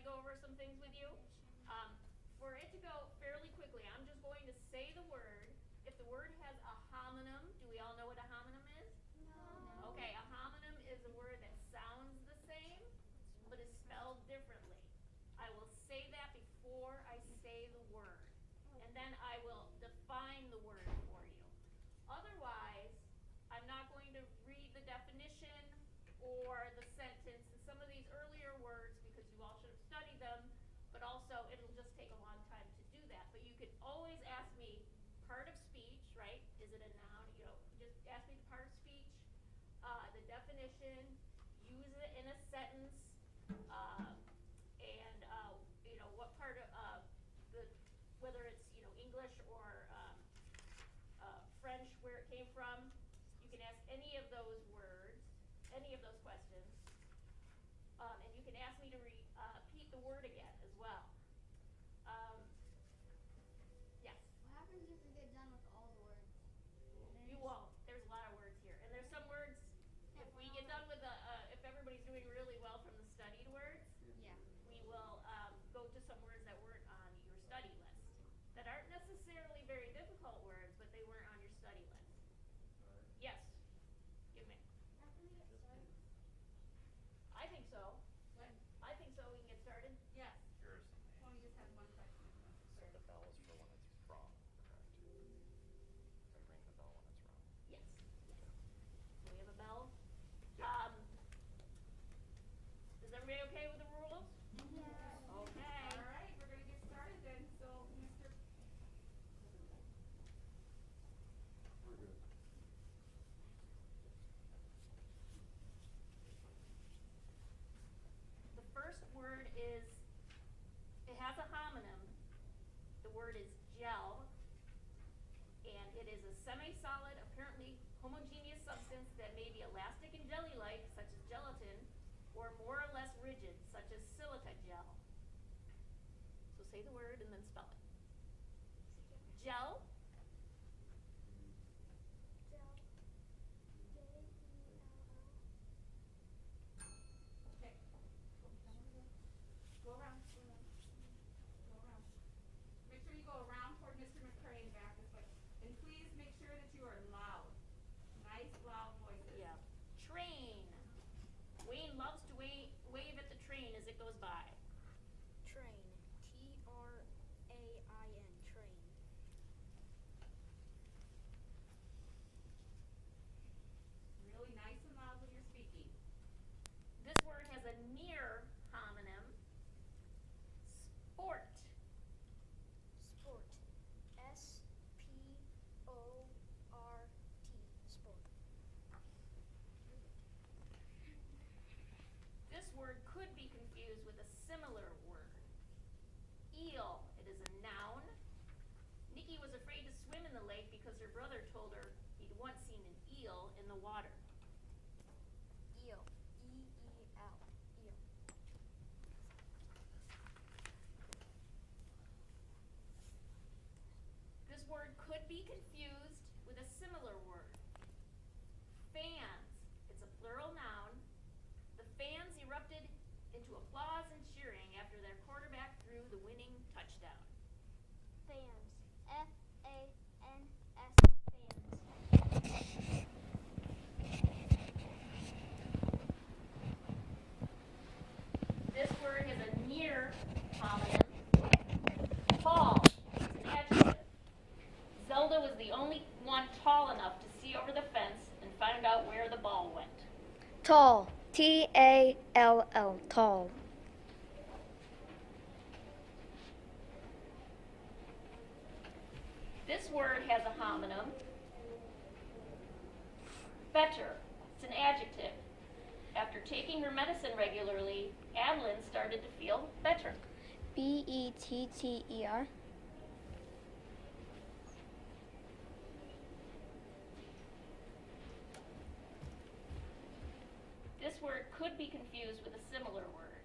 go over some things with you. For it to go fairly quickly, I'm just going to say the word. If the word has a homonym, do we all know what a homonym is? No. Okay, a homonym is a word that sounds the same, but is spelled differently. I will say that before I say the word, and then I will define the word for you. Otherwise, I'm not going to read the definition or the sentence in some of these earlier words because you all should have studied them, but also it'll just take a long time to do that. But you could always ask me part of speech, right? Is it a noun? Just ask me the part of speech, the definition, use it in a sentence, and what part of the, whether it's English or French, where it came from. You can ask any of those words, any of those questions, and you can ask me to repeat the word again as well. Yes? What happens if we get done with all the words? You won't. There's a lot of words here. And there's some words, if we get done with if everybody's doing really well from the studied words, we will go to some words that weren't on your study list. That aren't necessarily very difficult words, but they weren't on your study list. Yes? Give me. After we get started? I think so. When? I think so. We can get started. Yes. Yours. Tony just has one question. So the bell is for when it's wrong, correct? I ring the bell when it's wrong. Yes. So we have a bell. Yeah. Is everybody okay with the rules? Yes. Okay. All right, we're going to get started then. So, Mr. We're good. The first word is, it has a homonym. The word is gel, and it is a semi-solid, apparently homogeneous substance that may be elastic and jelly-like, such as gelatin, or more or less rigid, such as silica gel. So say the word and then spell it. Gel. Okay. Go around. Go around. Make sure you go around toward Mr. McCray and back this way. And please make sure that you are loud. Nice, loud voices. Yeah. Train. Wayne loves to wave at the train as it goes by. Train. T-R-A-I-N. Train. Really nice and loud when you're speaking. This word has a near homonym. Sport. Sport. S-P-O-R-T. Sport. This word could be confused with a similar word. Eel. It is a noun. Nikki was afraid to swim in the lake because her brother told her he'd once seen an eel in the water. Eel. E-E-L. Eel. This word could be confused with a similar word. Fans. It's a plural noun. The fans erupted into applause and cheering after their quarterback threw the winning touchdown. Fans. F-A-N-S. Fans. This word has a near homonym. Tall. It's an adjective. Zelda was the only one tall enough to see over the fence and find out where the ball went. Tall. T-A-L-L. Tall. This word has a homonym. Better. It's an adjective. After taking her medicine regularly, Adeline started to feel better. B-E-T-T-E-R. This word could be confused with a similar word.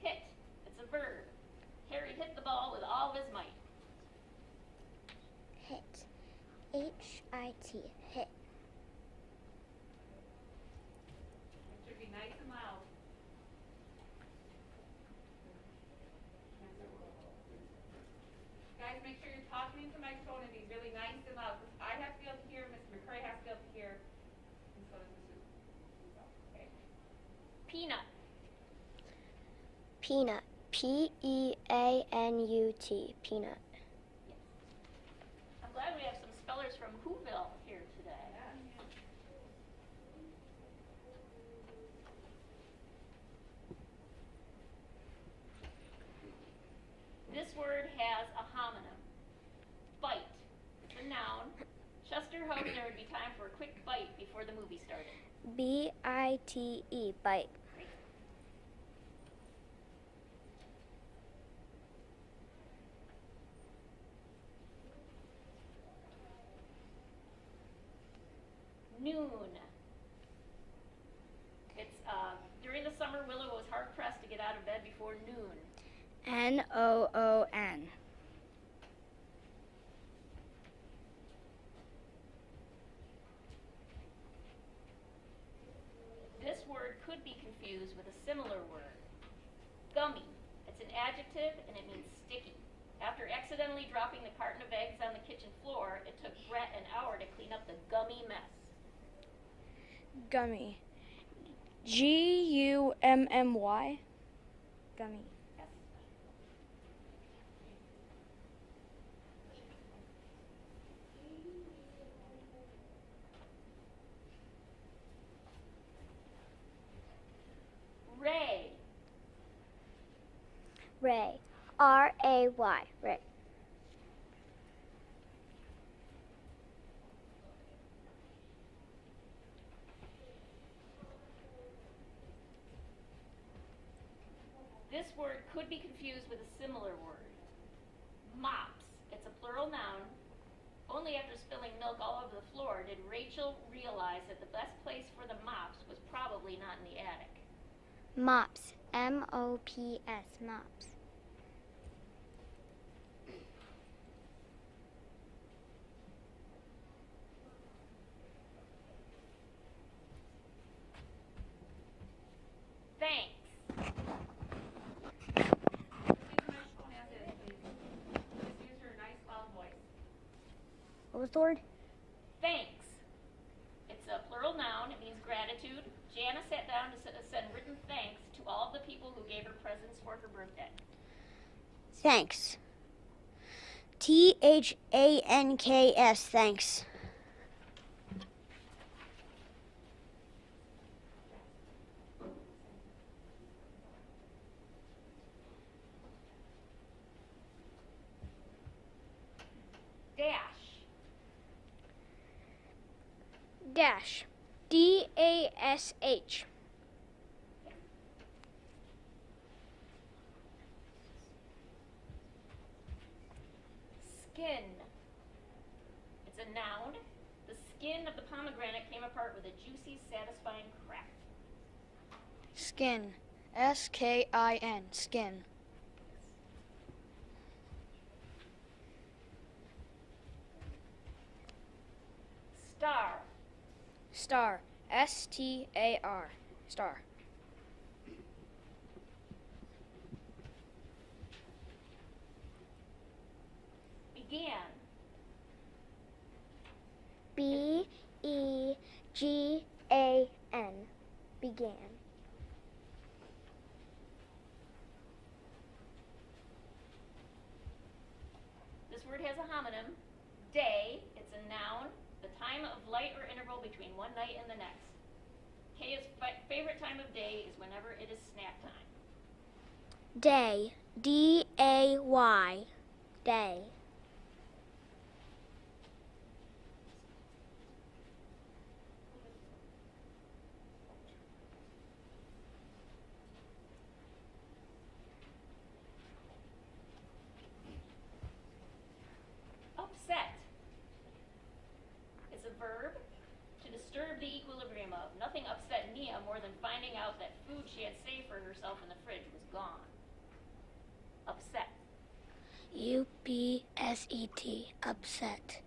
Hit. It's a verb. Harry hit the ball with all of his might. Hit. H-I-T. Hit. It should be nice and loud. say nice and loud. I have to be able to hear, Mr. McCray has to be able to hear, and so does Mrs. Okay? Peanut. Peanut. Peanut. Peanut. I'm glad we have some spellers from Whoville here today. This word has a homonym. Bite. It's a noun. Chester hoped there would be time for a quick bite before the movie started. B-I-T-E. Bite. Noon. It's during the summer, Willow was hard pressed to get out of bed before noon. N-O-O-N. This word could be confused with a similar word. Gummy. It's an adjective and it means sticky. After accidentally dropping the carton of eggs on the kitchen floor, it took Brett an hour to clean up the gummy mess. Gummy. G-U-M-M-Y. Gummy. Yes. Ray. Ray. R-A-Y. Ray. This word could be confused with a similar word. Mops. It's a plural noun. Only after spilling milk all over the floor did Rachel realize that the best place for the mops was probably not in the attic. Mops. M-O-P-S. Mops. Thanks. Please, microphone as is, please. Just use your nice loud voice. What was the word? Thanks. It's a plural noun. It means gratitude. Jana sat down to send written thanks to all of the people who gave her presents for her birthday. Thanks. T-H-A-N-K-S. Thanks. Dash. Dash. D-A-S-H. Skin. It's a noun. The skin of the pomegranate came apart with a juicy, satisfying crack. Skin. S-K-I-N. Skin. Star. Star. S-T-A-R. Star. Began. B-E-G-A-N. Began. This word has a homonym. Day. It's a noun. The time of light or interval between one night and the next. Kaya's favorite time of day is whenever it is snack time. Day. D-A-Y. Day. Upset. It's a verb to disturb the equilibrium of. Nothing upset Nia more than finding out that food she had saved for herself in the fridge was gone. Upset. U-B-S-E-T. Upset.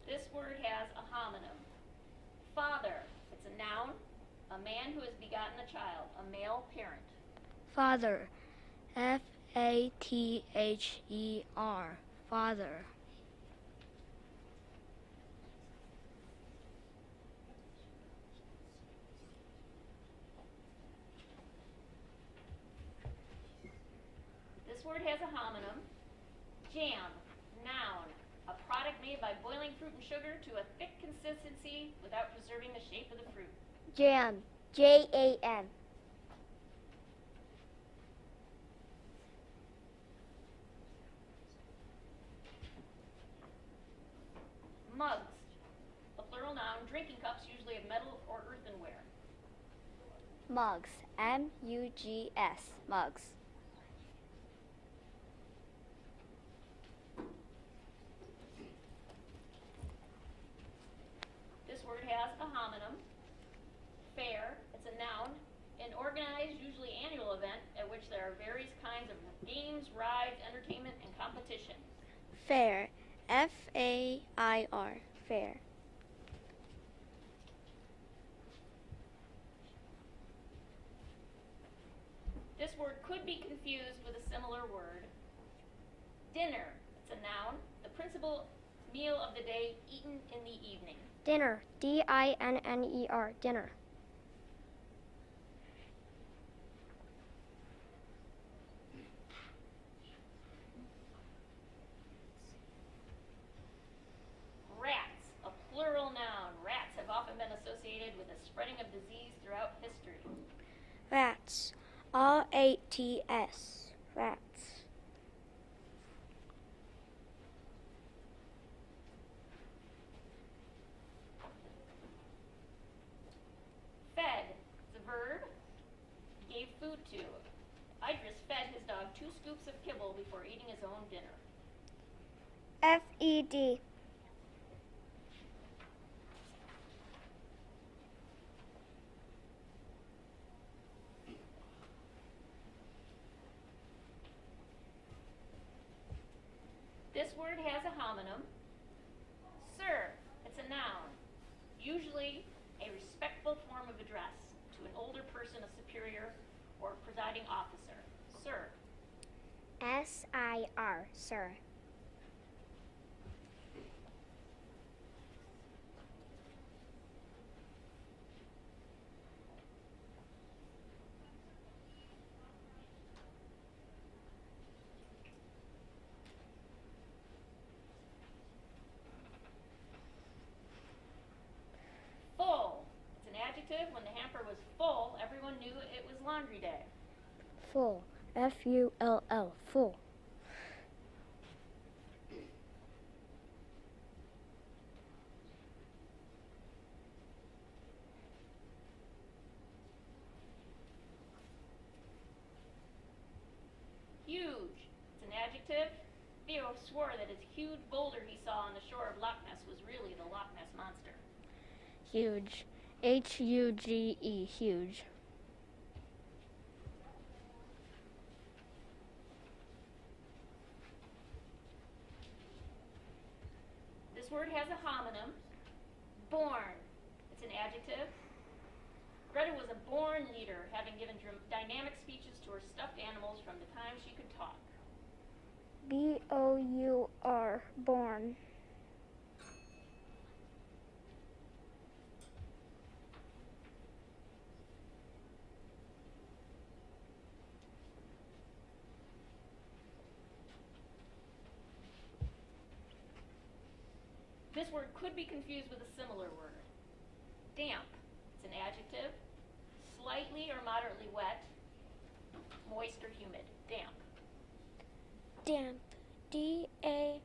This word has a homonym. Father. A man who has begotten a child, a male parent. Father. Father. Father. This word has a homonym. Jam, noun, a product made by boiling fruit and sugar to a thick consistency without preserving the shape of the fruit. Jam. Jan. Mugs, a plural noun, drinking cups usually of metal or earthenware. Mugs. Mugs. Mugs. This word has a homonym. Fair, it's a noun, an organized, usually annual event at which there are various kinds of games, rides, entertainment, and competition. Fair. Fair. Fair. This word could be confused with a similar word. Dinner, it's a noun, the principal meal of the day eaten in the evening. Dinner. Dinner. Dinner. Rats, a plural noun. Rats have often been associated with the spreading of disease throughout history. Rats. Rats. Rats. Fed, it's a verb. Gave food to. Idris fed his dog 2 scoops of kibble before eating his own dinner. Fed. This word has a homonym. Sir, it's a noun. Usually a respectful form of address to an older person, a superior, or presiding officer. Sir. Sir. Sir. Full. It's an adjective. When the hamper was full, everyone knew it was laundry day. Full. Full. Full. Huge. It's an adjective. Theo swore that his huge boulder he saw on the shore of Loch Ness was really the Loch Ness Monster. Huge. Huge. Huge. This word has a homonym. Born. It's an adjective. Greta was a born leader, having given dynamic speeches to her stuffed animals from the time she could talk. Bour. Born. This word could be confused with a similar word. Damp. It's an adjective. Slightly or moderately wet. Moist or humid. Damp. Damp. Damp.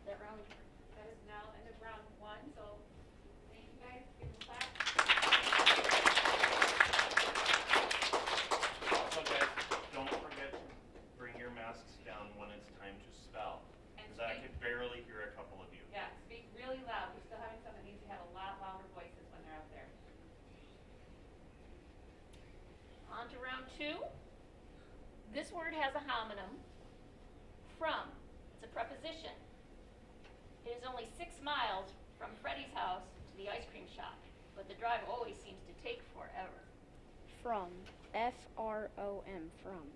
That round. That is now end of round 1, so thank you guys. Give them a clap. Also, guys, don't forget to bring your masks down when it's time to spell. And Because I speak- could barely hear a couple of you. Yeah, speak really loud. We're still having some that need to have a lot louder voices when they're up there. On to round 2. This word has a homonym. From. It's a preposition. It is only 6 miles from Freddie's house to the ice cream shop, but the drive always seems to take forever. From. F-R-O-M. From.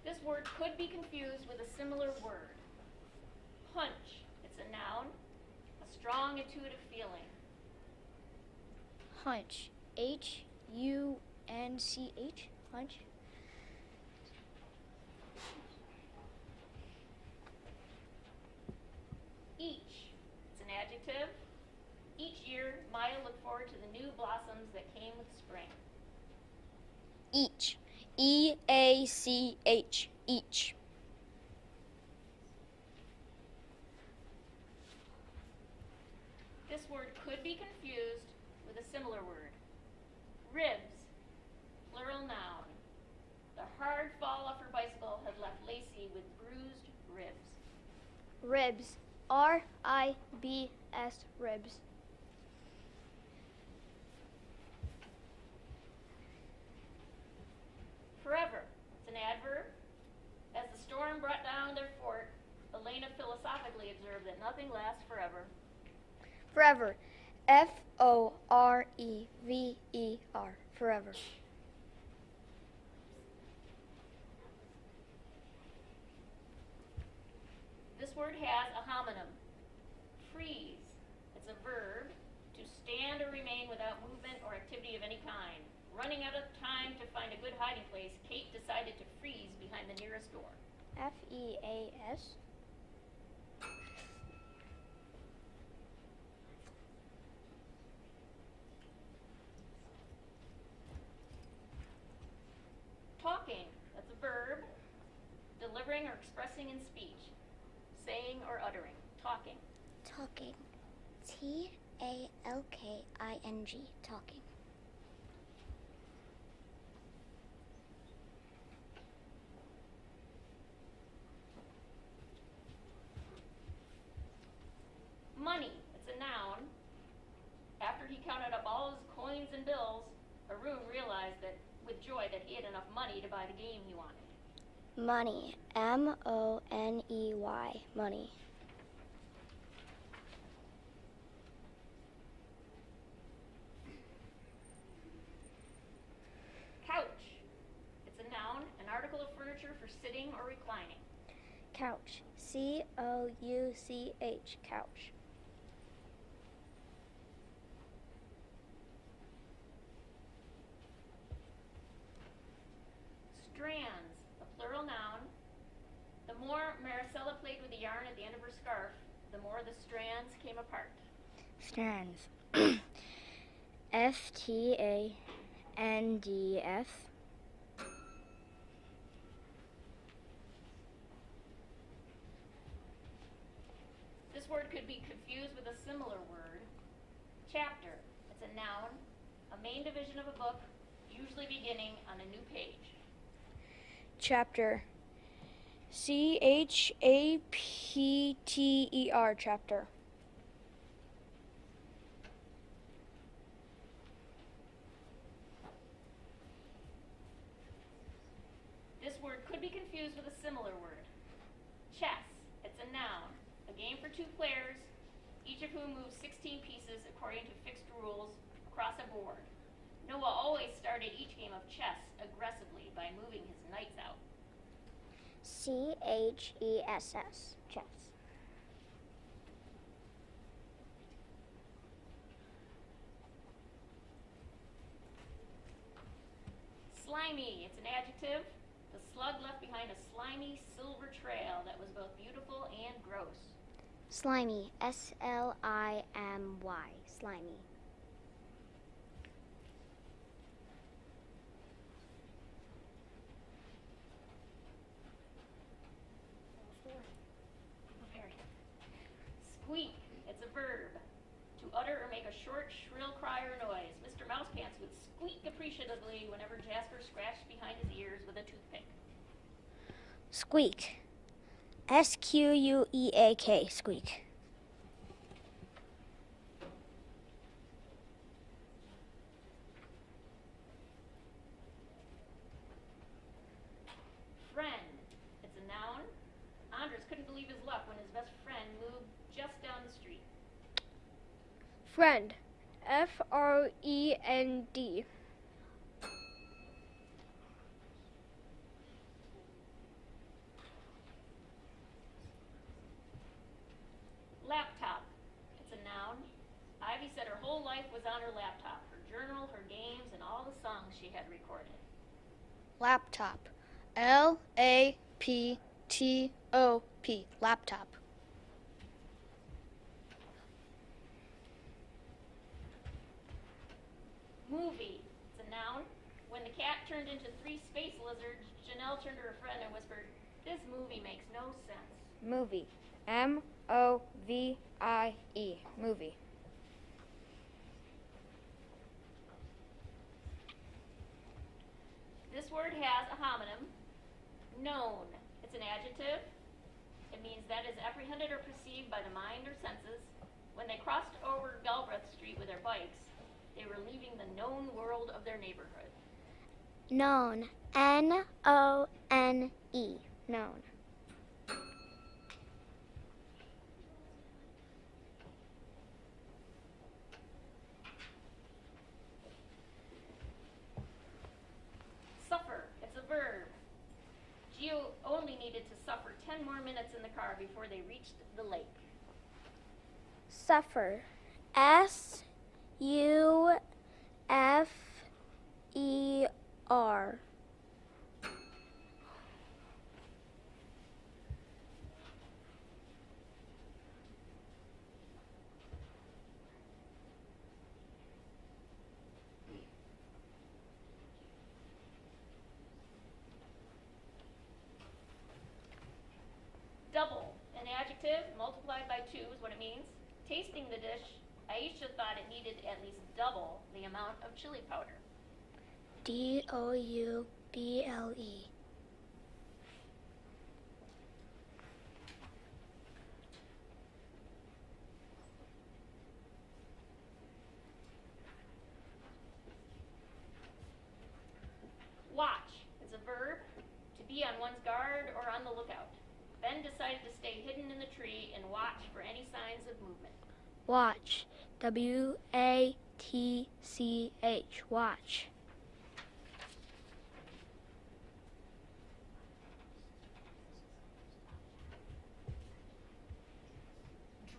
This word could be confused with a similar word. Hunch. It's a noun, a strong intuitive feeling. Hunch. H-U-N-C-H. Hunch. Each. It's an adjective. Each year, Maya looked forward to the new blossoms that came with spring. Each. E-A-C-H. Each. This word could be confused with a similar word. Ribs, plural noun. The hard fall off her bicycle had left Lacey with bruised ribs. Ribs. R-I-B-S. Ribs. Forever. It's an adverb. As the storm brought down their fort, Elena philosophically observed that nothing lasts forever. Forever. F-O-R-E-V-E-R. Forever. This word has a homonym. Freeze. It's a verb to stand or remain without movement or activity of any kind. Running out of time to find a good hiding place, Kate decided to freeze behind the nearest door. F-E-A-S. Talking. That's a verb. Delivering or expressing in speech. Saying or uttering. Talking. Talking. T-A-L-K-I-N-G. Talking. Money. It's a noun. After he counted up all his coins and bills, Arun realized that with joy that he had enough money to buy the game he wanted. Money. M-O-N-E-Y. Money. Couch. It's a noun, an article of furniture for sitting or reclining. Couch. C-O-U-C-H. Couch. Strands, a plural noun. The more Maricela played with the yarn at the end of her scarf, the more the strands came apart. Strands. S-T-A-N-D-S. This word could be confused with a similar word. Chapter. It's a noun, a main division of a book, usually beginning on a new page. Chapter. C-H-A-P-T-E-R. Chapter. This word could be confused with a similar word. Chess. It's a noun, a game for 2 players, each of whom moves 16 pieces according to fixed rules across a board. Noah always started each game of chess aggressively by moving his knights out. C-H-E-S-S. Chess. Slimy. It's an adjective. The slug left behind a slimy silver trail that was both beautiful and gross. Slimy. S-L-I-M-Y. Slimy. Squeak. It's a verb. To utter or make a short, shrill cry or noise. Mr. Mousepants would squeak appreciatively whenever Jasper scratched behind his ears with a toothpick. Squeak. S-Q-U-E-A-K. Squeak. Andres couldn't believe his luck when his best friend moved just down the street. Friend. F-R-E-N-D. Laptop. It's a noun. Ivy said her whole life was on her laptop, her journal, her games, and all the songs she had recorded. Laptop. L-A-P-T-O-P. Laptop. Movie. It's a noun. When the cat turned into 3 space lizards, Janelle turned to her friend and whispered, "This movie makes no sense." Movie. M-O-V-I-E. Movie. This word has a homonym. Known. It's an adjective. It means that is apprehended or perceived by the mind or senses. When they crossed over Galbraith Street with their bikes, they were leaving the known world of their neighborhood. Known. N-O-N-E. Known. Suffer. It's a verb. Gio only needed to suffer 10 more minutes in the car before they reached the lake. Suffer. S-U-F-E-R. Double. An adjective multiplied by 2 is what it means. Tasting the dish, Aisha thought it needed at least double the amount of chili powder. D-O-U-B-L-E. Watch. It's a verb. To be on one's guard or on the lookout. Ben decided to stay hidden in the tree and watch for any signs of movement. Watch. W-A-T-C-H. Watch.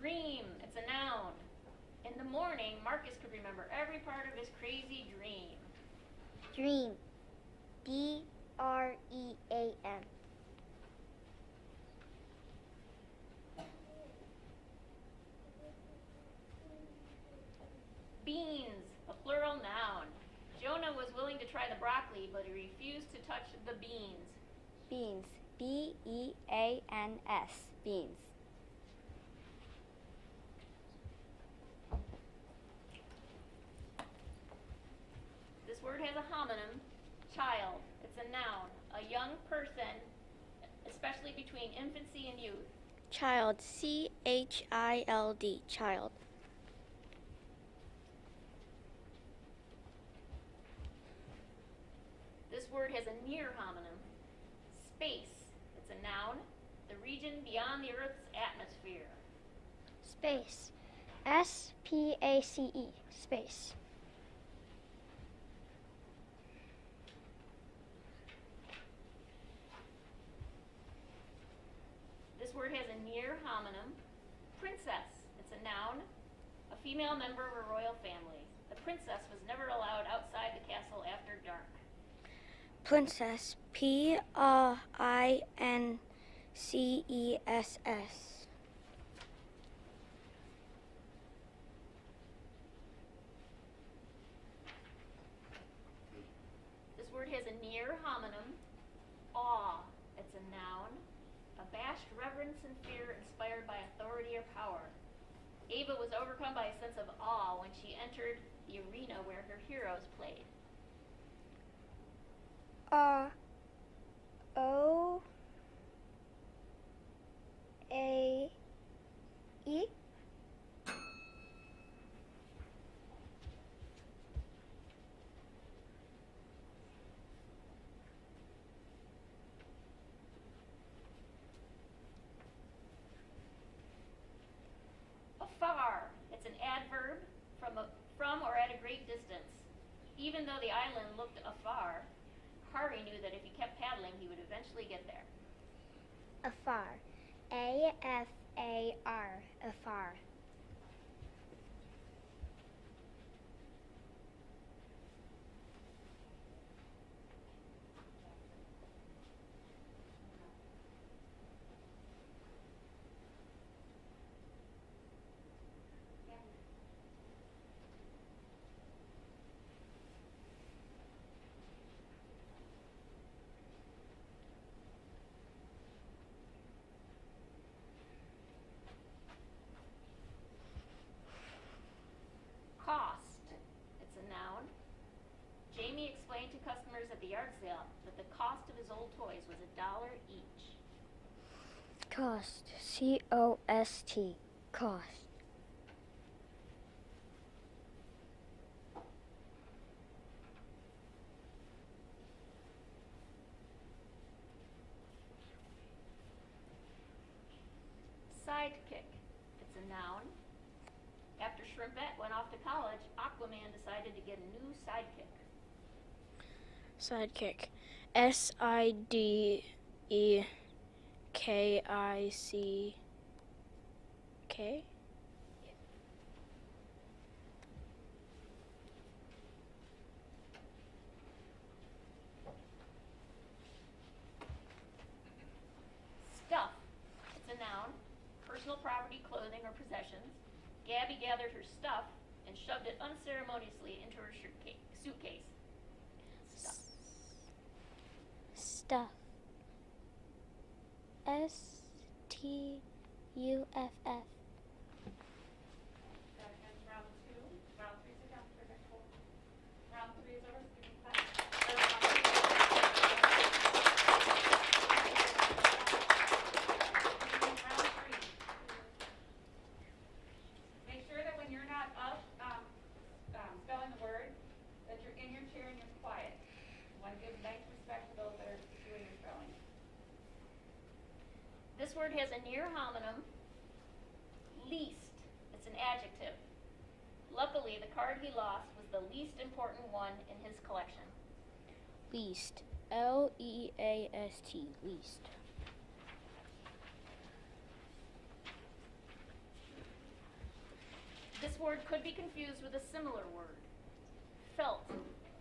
Dream. It's a noun. In the morning, Marcus could remember every part of his crazy dream. Dream. D-R-E-A-M. Beans. A plural noun. Jonah was willing to try the broccoli, but he refused to touch the beans. Beans. B-E-A-N-S. Beans. This word has a homonym. Child. It's a noun. A young person, especially between infancy and youth. Child. C-H-I-L-D. Child. This word has a near homonym. Space. It's a noun. The region beyond the Earth's atmosphere. Space. S-P-A-C-E. Space. This word has a near homonym. Princess. It's a noun. A female member of a royal family. The princess was never allowed outside the castle after dark. Princess. P-R-I-N-C-E-S-S. This word has a near homonym. Awe. It's a noun. Abashed reverence and fear inspired by authority or power. Ava was overcome by a sense of awe when she entered the arena where her heroes played. R-O-A-E. It's an adverb from or at a great distance. Even though the island looked afar, Harvey knew that if he kept paddling, he would eventually get there. Afar. A-F-A-R. Afar. Cost. It's a noun. Jamie explained to customers at the yard sale that the cost of his old toys was $1 each. Cost. C-O-S-T. Cost. Sidekick. It's a noun. After Shrimpette went off to college, Aquaman decided to get a new sidekick. Sidekick. S-I-D-E-K-I-C-K? Stuff. It's a noun. Personal property, clothing, or possessions. Gabby gathered her stuff and shoved it unceremoniously into her suitcase. Stuff. Stuff. S-T-U-F-F. That ends round 2. Round 3, sit down. Perfect. Hold. Round 3 is over. Give me clap. Round 3. Make sure that when you're not up spelling the word, that you're in your chair and you're quiet. You want to give nice respect to those that are doing your spelling. This word has a near homonym. Least. It's an adjective. Luckily, the card he lost was the least important one in his collection. Least. L-E-A-S-T. Least. This word could be confused with a similar word. Felt.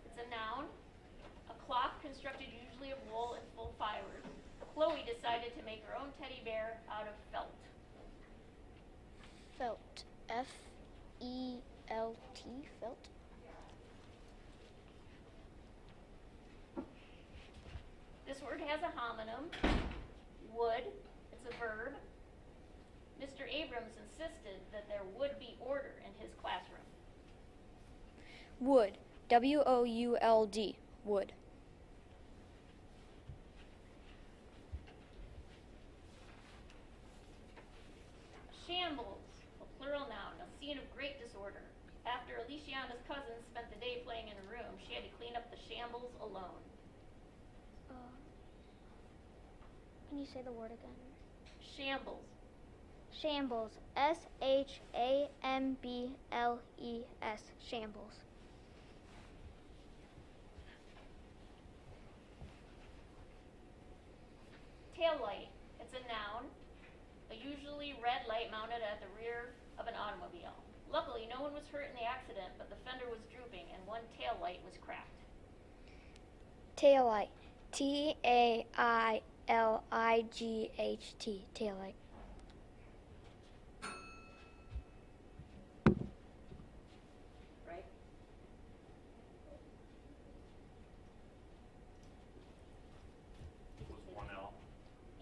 It's a noun. A cloth constructed usually of wool and full fibers. Chloe decided to make her own teddy bear out of felt. Felt. F-E-L-T. Felt. This word has a homonym. Would. It's a verb. Mr. Abrams insisted that there would be order in his classroom. Would. W-O-U-L-D. Would. Shambles, a plural noun, a scene of great disorder. After Aliciana's cousins spent the day playing in a room, she had to clean up the shambles alone. Can you say the word again? Shambles. Shambles. S-H-A-M-B-L-E-S. Shambles. Tail light. It's a noun, a usually red light mounted at the rear of an automobile. Luckily, no one was hurt in the accident, but the fender was drooping and one tail light was cracked. Tail light. T-A-I-L-I-G-H-T. Tail light. Right? It was 1L.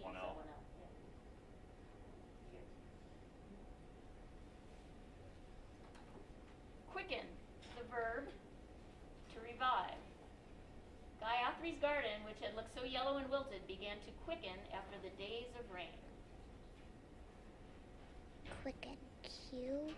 Yeah, 1L. so 1L, yeah. Quicken, the verb, to revive. Gayatри's garden, which had looked so yellow and wilted, began to quicken after the days of rain. Quicken. Q-U-I-C-K-E-N.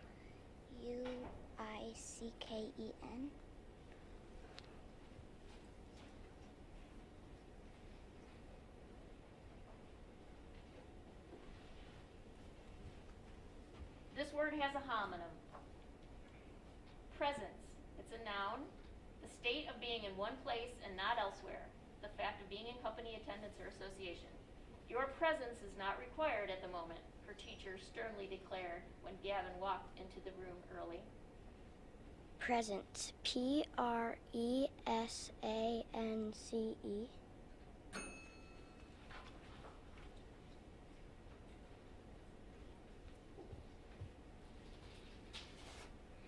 This word has a homonym. Presence. It's a noun. The state of being in one place and not elsewhere. The fact of being in company, attendance, or association. Your presence is not required at the moment, her teacher sternly declared when Gavin walked into the room early. Presence. Presence.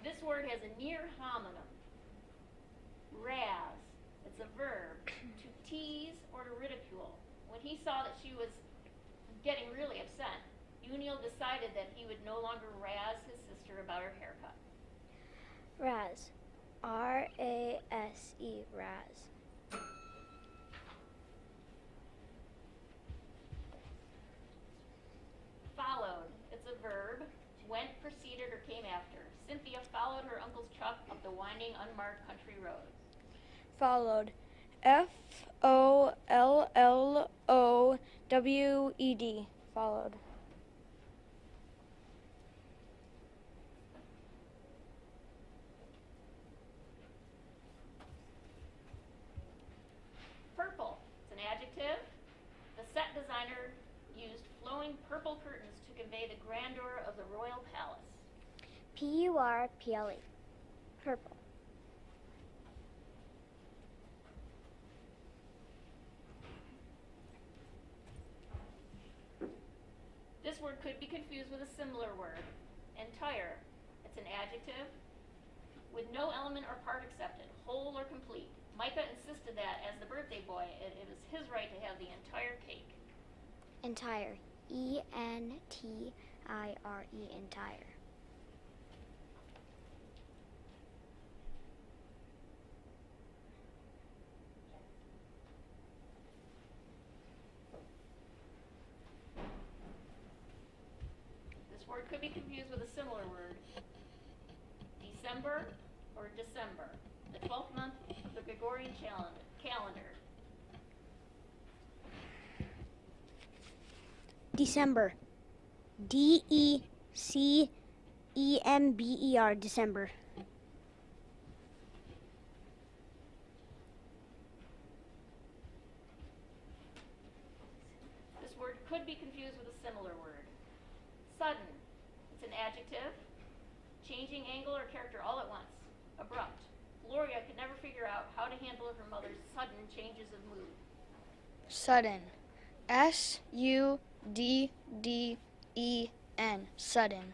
This word has a near homonym. Razz. It's a verb. To tease or to ridicule. When he saw that she was getting really upset, Uniel decided that he would no longer razz his sister about her haircut. Raz. R-A-S-E. Raz. Followed. It's a verb. Went, proceeded, or came after. Cynthia followed her uncle's truck up the winding, unmarked country road. Followed. F-O-L-L-O-W-E-D. Followed. Purple. It's an adjective. The set designer used flowing purple curtains to convey the grandeur of the royal palace. P-U-R-P-L-E. Purple. This word could be confused with a similar word. Entire. It's an adjective with no element or part accepted, whole or complete. Micah insisted that, as the birthday boy, it was his right to have the entire cake. Entire. E-N-T-I-R-E. Entire. This word could be confused with a similar word. December or December, the 12th month of the Gregorian calendar. December. D-E-C-E-M-B-E-R. December. This word could be confused with a similar word. Sudden. It's an adjective. Changing angle or character all at once. Abrupt. Gloria could never figure out how to handle her mother's sudden changes of mood. Sudden. S-U-D-D-E-N. Sudden.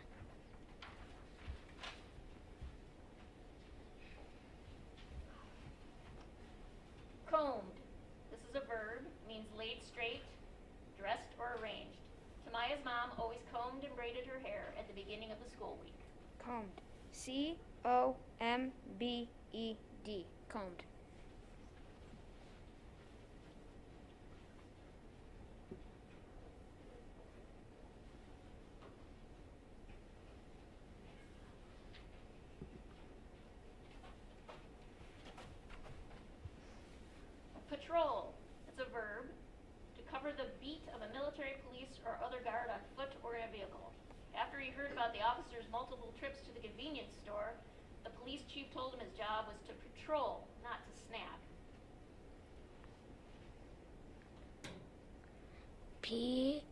Combed. This is a verb, means laid straight, dressed, or arranged. Tamaya's mom always combed and braided her hair at the beginning of the school week. Combed. C-O-M-B-E-D. Combed. Patrol. It's a verb, to cover the beat of a military, police, or other guard on foot or in a vehicle. After he heard about the officer's multiple trips to the convenience store, the police chief told him his job was to patrol, not to snap. P-O-T-R-O-L.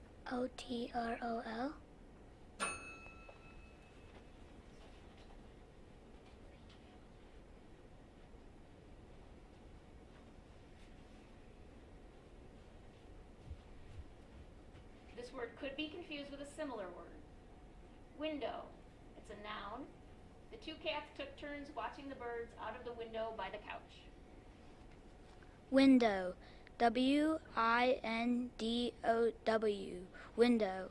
This word could be confused with a similar word. Window. It's a noun. The two cats took turns watching the birds out of the window by the couch. Window. W-I-N-D-O-W. Window.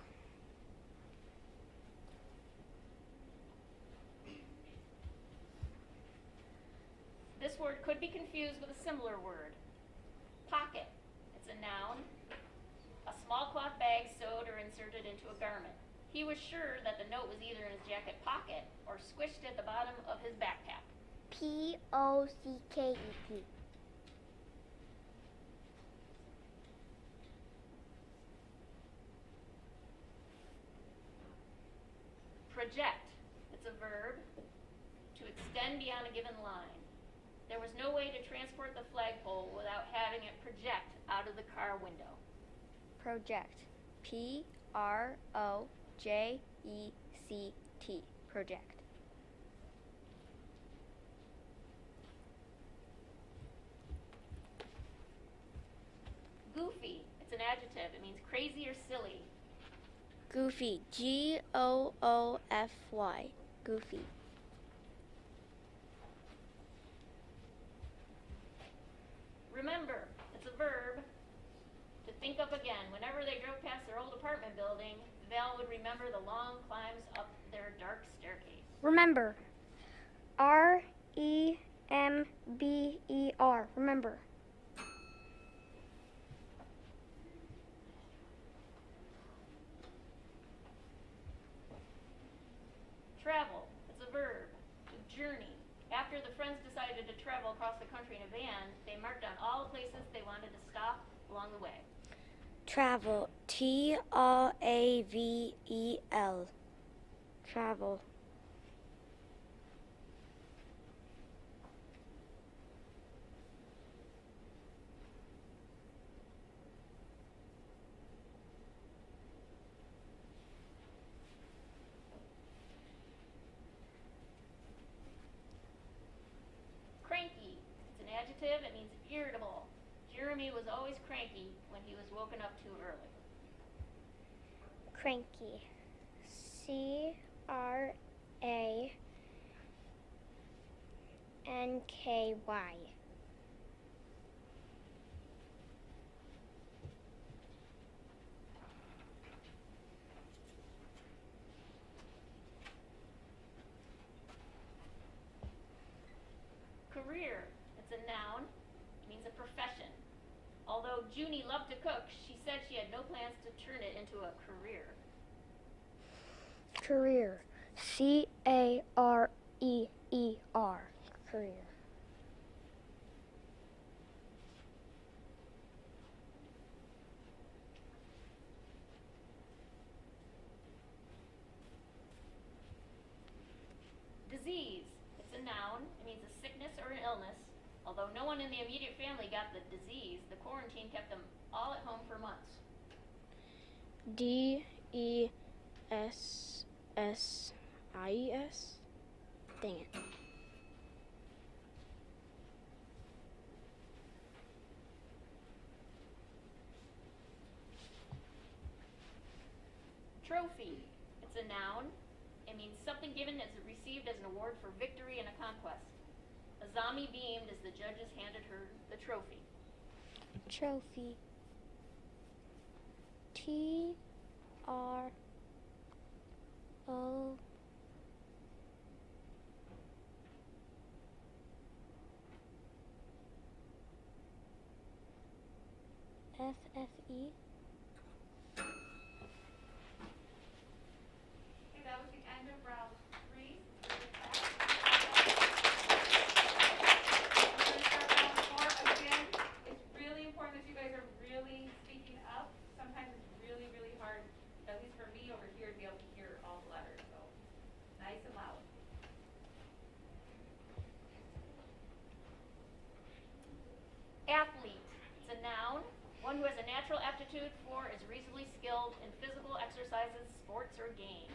This word could be confused with a similar word. Pocket. It's a noun. A small cloth bag sewed or inserted into a garment. He was sure that the note was either in his jacket pocket or squished at the bottom of his backpack. P-O-C-K-E-T. Project. It's a verb. To extend beyond a given line. There was no way to transport the flagpole without having it project out of the car window. Project. Project. Project. Goofy. It's an adjective. It means crazy or silly. Goofy. Goofy. Goofy. Remember. It's a verb. To think up again. Whenever they drove past their old apartment building, Val would remember the long climbs up their dark staircase. Remember. Remember. Remember. Travel. It's a verb. To journey. After the friends decided to travel across the country in a van, they marked down all the places they wanted to stop along the way. Travel. Travel. Travel. Cranky. It's an adjective. It means irritable. Jeremy was always cranky when he was woken up too early. Cranky. Cranky. Career. It's a noun. It means a profession. Although Junie loved to cook, she said she had no plans to turn it into a career. Career. Career. Career. Disease. It's a noun. It means a sickness or an illness. Although no one in the immediate family got the disease, the quarantine kept them all at home for months. Dess. Dang it. Trophy. It's a noun. It means something given as received as an award for victory in a conquest. Azami beamed as the judges handed her the trophy. Trophy. TRO. FFE. Okay, that was the end of round 3. We're going to start round 4 again. It's really important that you guys are really speaking up. Sometimes it's really, really hard, at least for me over here, to be able to hear all the letters. So, nice and loud. Athlete. It's a noun. One who has a natural aptitude for, is reasonably skilled in physical exercises, sports, or games.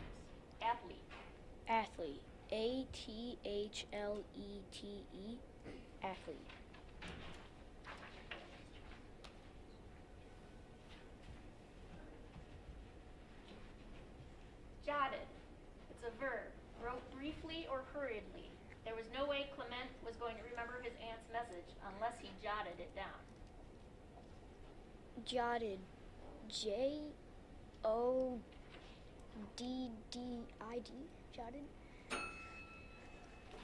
Athlete. Athlete. ATHLETE. Athlete. Jotted. It's a verb. Wrote briefly or hurriedly. There was no way Clement was going to remember his aunt's message unless he jotted it down. Jotted. JODDID. Jotted.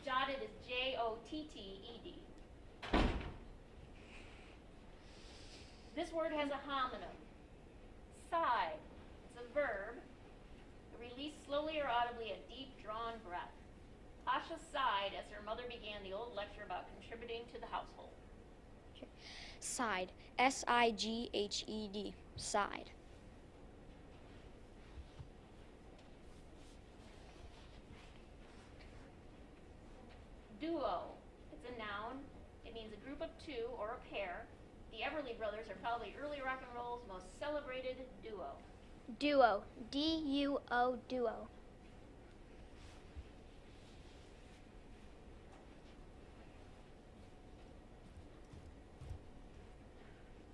Jotted is JOTTED. This word has a homonym. Sigh. It's a verb. Release slowly or audibly a deep drawn breath. Asha sighed as her mother began the old lecture about contributing to the household. Side. SIGHED. Side. Duo. It's a noun. It means a group of two or a pair. The Everly Brothers are probably early rock and roll's most celebrated duo. Duo. D-U-O, duo.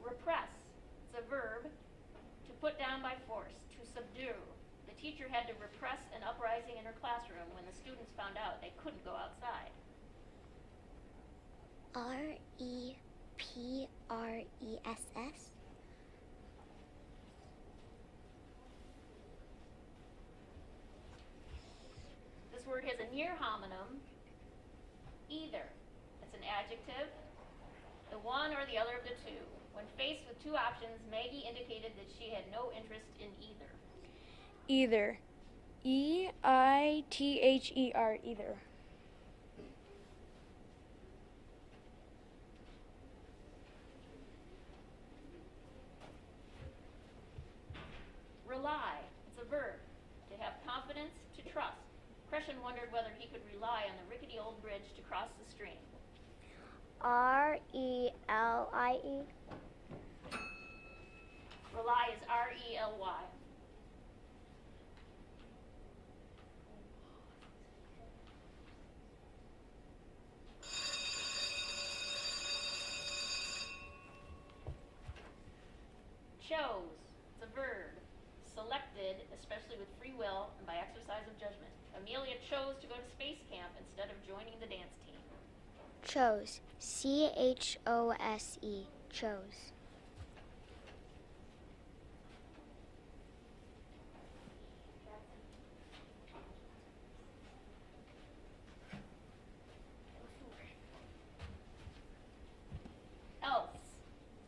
Repress. It's a verb. To put down by force. To subdue. The teacher had to repress an uprising in her classroom when the students found out they couldn't go outside. R-E-P-R-E-S-S. This word has a near homonym, either. It's an adjective, the one or the other of the two. When faced with two options, Maggie indicated that she had no interest in either. Either. E-I-T-H-E-R, either. Rely. It's a verb. To have confidence, to trust. Crescent wondered whether he could rely on the rickety old bridge to cross the stream. R-E-L-I-E. Rely is R-E-L-Y. Chose. It's a verb. Selected, especially with free will and by exercise of judgment. Amelia chose to go to space camp instead of joining the dance team. Chose. C-H-O-S-E. Chose. Else.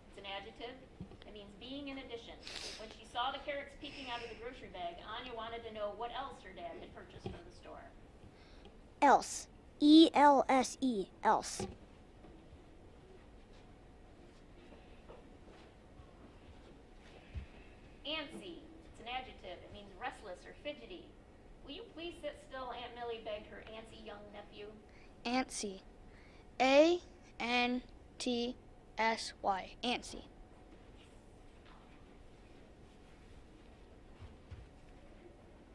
It's an adjective. It means being in addition. When she saw the carrots peeking out of the grocery bag, Anya wanted to know what else her dad had purchased from the store. Else. E-L-S-E. Else. Antsy. It's an adjective. It means restless or fidgety. Will you please sit still? Aunt Millie begged her antsy young nephew. Antsy. A-N-T-S-Y. Antsy.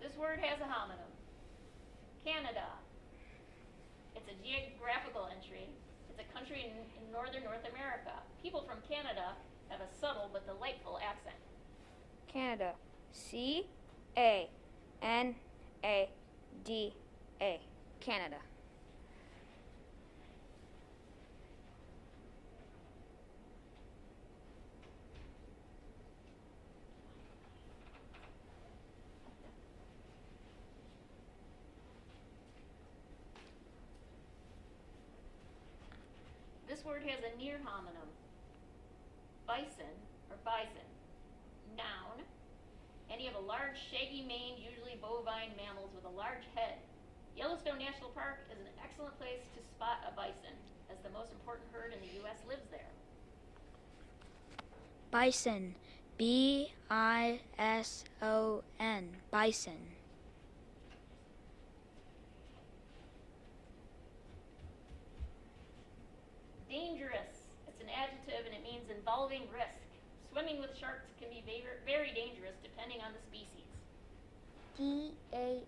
This word has a homonym. Canada. It's a geographical entry. It's a country in northern North America. People from Canada have a subtle but delightful accent. Canada. C-A-N-A-D-A. Canada. This word has a near homonym. Bison or bison. Noun. Any of a large, shaggy maned, usually bovine mammals with a large head. Yellowstone National Park is an excellent place to spot a bison, as the most important herd in the U.S. lives there. Bison. B-I-S-O-N. Bison. Dangerous. It's an adjective and it means involving risk. Swimming with sharks can be very dangerous depending on the species. D-A-N-G-E-R-O-U-S.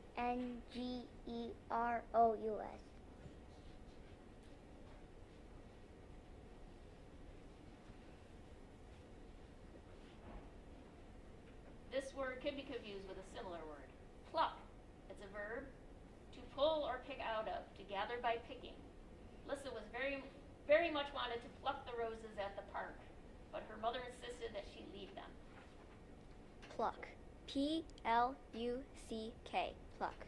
This word could be confused with a similar word. Pluck. It's a verb. To pull or pick out of. To gather by picking. Lissa was very much wanted to pluck the roses at the park, but her mother insisted that she leave them. Pluck. P-L-U-C-K. Pluck.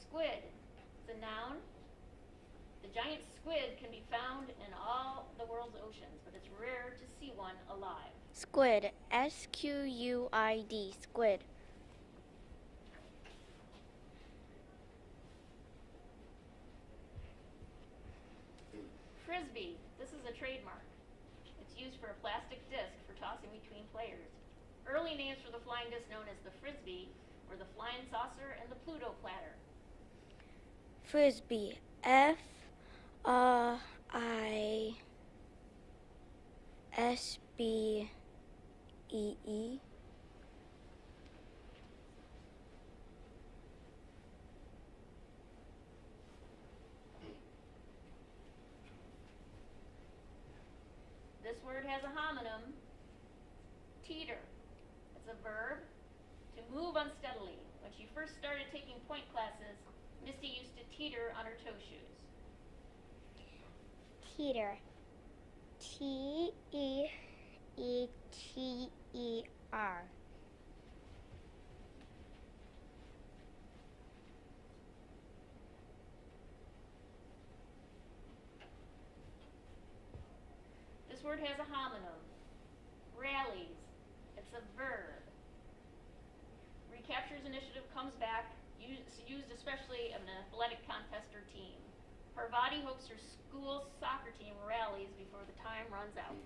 Squid. It's a noun. The giant squid can be found in all the world's oceans, but it's rare to see one alive. Squid. S-Q-U-I-D. Squid. Frisbee. This is a trademark. It's used for a plastic disc for tossing between players. early names for the flying disc known as the Frisbee were the flying saucer and the Pluto platter. Frisbee. Frisbee. This word has a homonym, teeter. It's a verb to move unsteadily. When she first started taking point classes, Misty used to teeter on her toe shoes. Teeter. Teeter. This word has a homonym, rallies. It's a verb. Recaptures initiative comes back, used especially in an athletic contest or team. Parvati hopes her school soccer team rallies before the time runs out.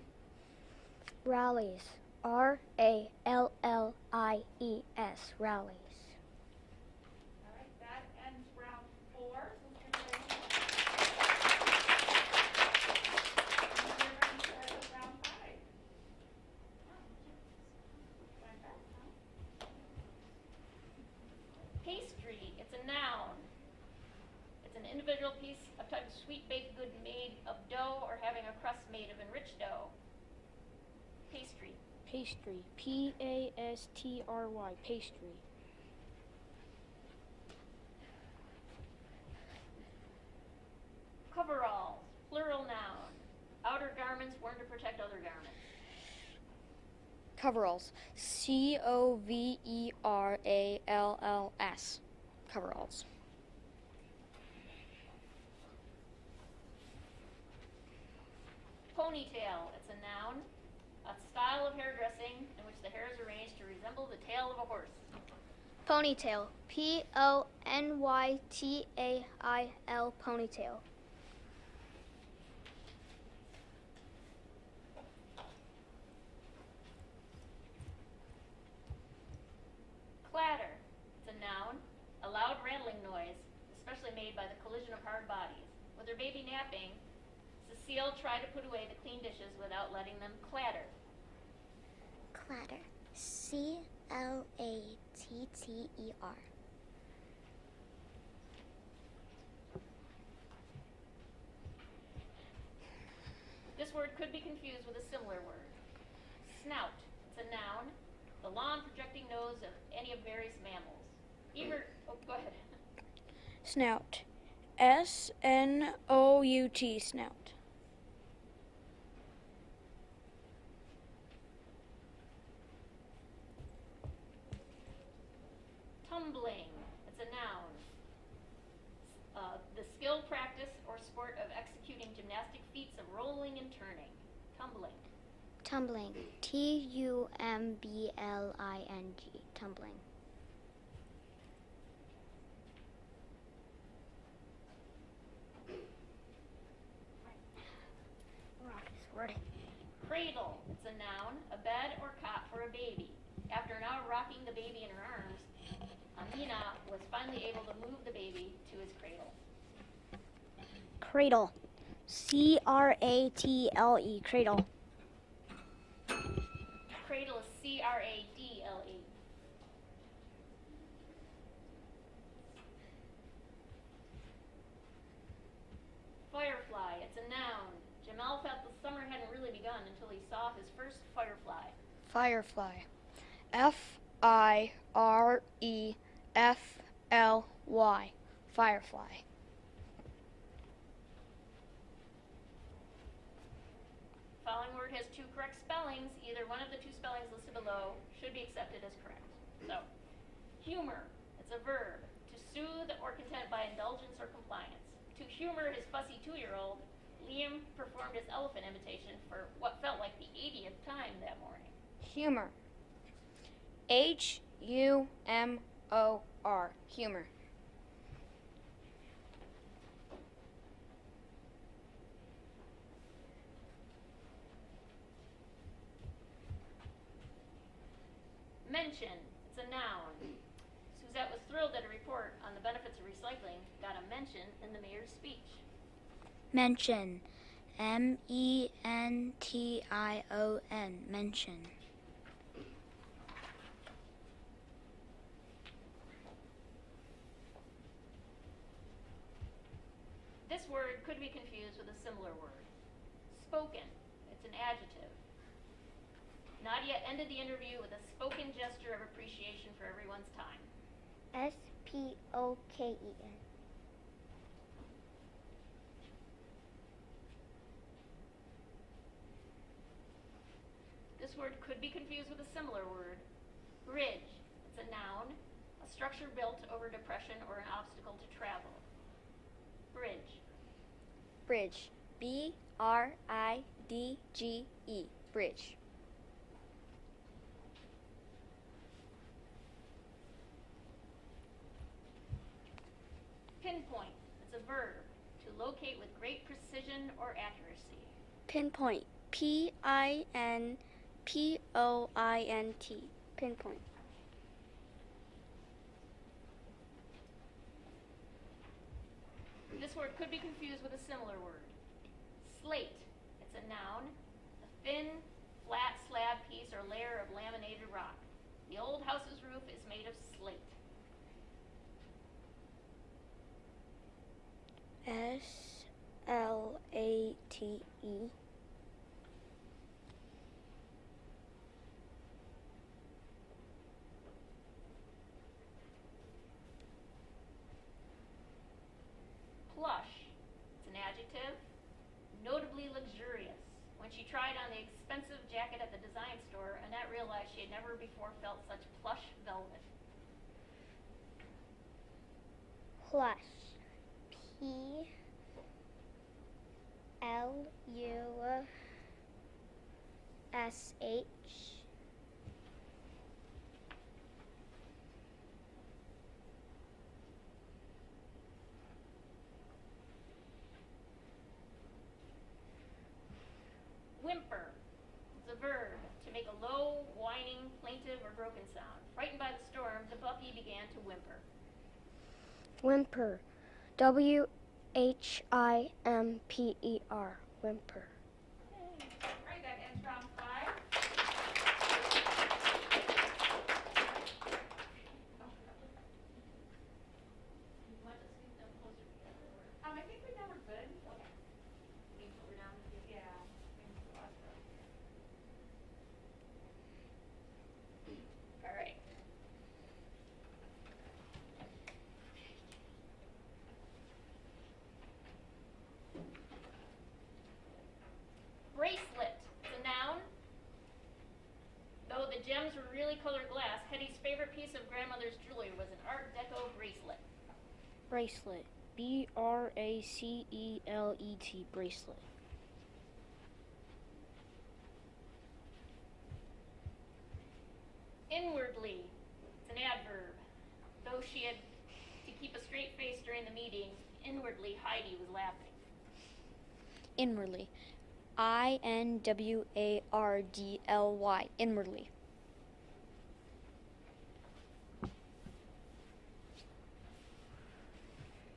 Rallies. Rallies. Rallies. All right, that ends round 4. So let's get ready. And we're ready to start with round 5. Going fast, huh? Pastry, it's a noun. It's an individual piece of type of sweet baked good made of dough or having a crust made of enriched dough. Pastry. Pastry. Pastry. Pastry. Coveralls, plural noun. Outer garments worn to protect other garments. Coveralls. Coveralls. Coveralls. Ponytail, it's a noun. A style of hairdressing in which the hair is arranged to resemble the tail of a horse. Ponytail. Ponytail. Ponytail. Clatter, it's a noun. A loud rattling noise, especially made by the collision of hard bodies. With her baby napping, Cecile tried to put away the clean dishes without letting them clatter. Clatter. Clatter. This word could be confused with a similar word. Snout, it's a noun. The long projecting nose of any of various mammals. Go ahead. Snout. Snout. Snout. Tumbling, it's a noun. The skilled practice or sport of executing gymnastic feats of rolling and turning. Tumbling. Tumbling. Tumbling. Tumbling. Rock this word. Cradle, it's a noun. A bed or cot for a baby. After an hour rocking the baby in her arms, Amina was finally able to move the baby to his cradle. Cradle. Cratle. Cradle. Cradle is Cradle. Firefly, it's a noun. Jamel felt the summer hadn't really begun until he saw his first firefly. Firefly. Firefly. Firefly. Following word has 2 correct spellings. Either one of the 2 spellings listed below should be accepted as correct. So, humor, it's a verb. To soothe or content by indulgence or compliance. To humor his fussy 2-year-old, Liam performed his elephant imitation for what felt like the 80th time that morning. Humor. Humor. Humor. Mention, it's a noun. Suzette was thrilled that a report on the benefits of recycling got a mention in the mayor's speech. Mention. mention. Mention. This word could be confused with a similar word. Spoken, it's an adjective. Nadia ended the interview with a spoken gesture of appreciation for everyone's time. Spoken. This word could be confused with a similar word. Bridge, it's a noun, a structure built over depression or an obstacle to travel. Bridge. Bridge. BRIDGE. Bridge. Pinpoint, it's a verb, to locate with great precision or accuracy. Pinpoint. PINPOINT. Pinpoint. This word could be confused with a similar word. Slate, it's a noun, a thin, flat slab piece or layer of laminated rock. The old house's roof is made of slate. SLATE. Plush, it's an adjective, notably luxurious. When she tried on the expensive jacket at the design store, Annette realized she had never before felt such plush velvet. Plush. PLUSH. Whimper, it's a verb, to make a low, whining, plaintive, or broken sound. Frightened by the storm, the puppy began to whimper. Whimper. WHIMPER. Whimper. Alright, that ends round 5. You want to scoot them closer together? I think we know we're good. Okay. Maybe put her down. Yeah. Maybe we lost her. All right. Bracelet, it's a noun. Though the gems were really colored glass, Hetty's favorite piece of grandmother's jewelry was an Art Deco bracelet. Bracelet. BRACELET. Bracelet. Inwardly, it's an adverb. Though she had to keep a straight face during the meeting, inwardly Heidi was laughing. Inwardly. INWARDLY. Inwardly.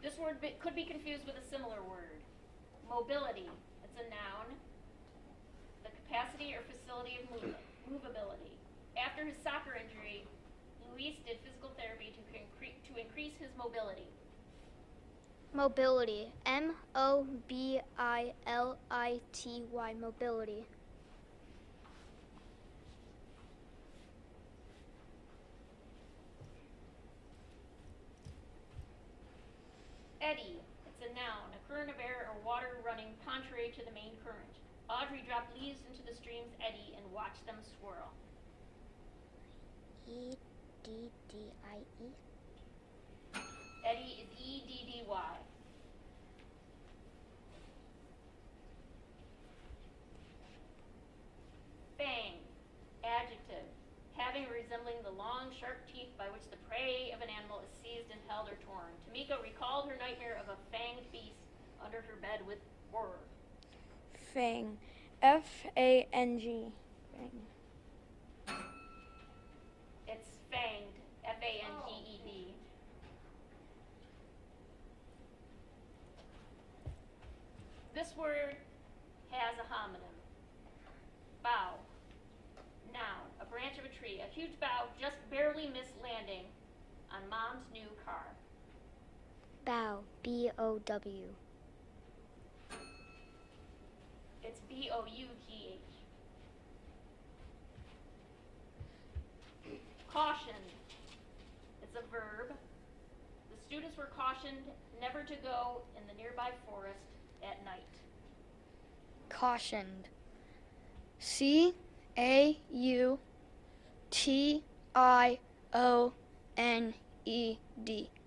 This word could be confused with a similar word. Mobility, it's a noun, the capacity or facility of movability. After his soccer injury, Luis did physical therapy to increase his mobility. Mobility. MOBILITY. Mobility. Eddy, it's a noun, a current of air or water running contrary to the main current. Audrey dropped leaves into the stream's eddy and watched them swirl. EDDIE. Eddy is EDDY. Fang, adjective, having or resembling the long, sharp teeth by which the prey of an animal is seized and held or torn. Tamika recalled her nightmare of a fanged beast under her bed with horror. Fang. FANG. Fang. It's This word has a homonym. Bough. Noun, a branch of a tree. A huge bough just barely missed landing on Mom's new car. Bow. B-O-W. It's B-O-U-G-H. Cautioned. It's a verb. The students were cautioned never to go in the nearby forest at night. Cautioned. C-A-U-T-I-O-N-E-D.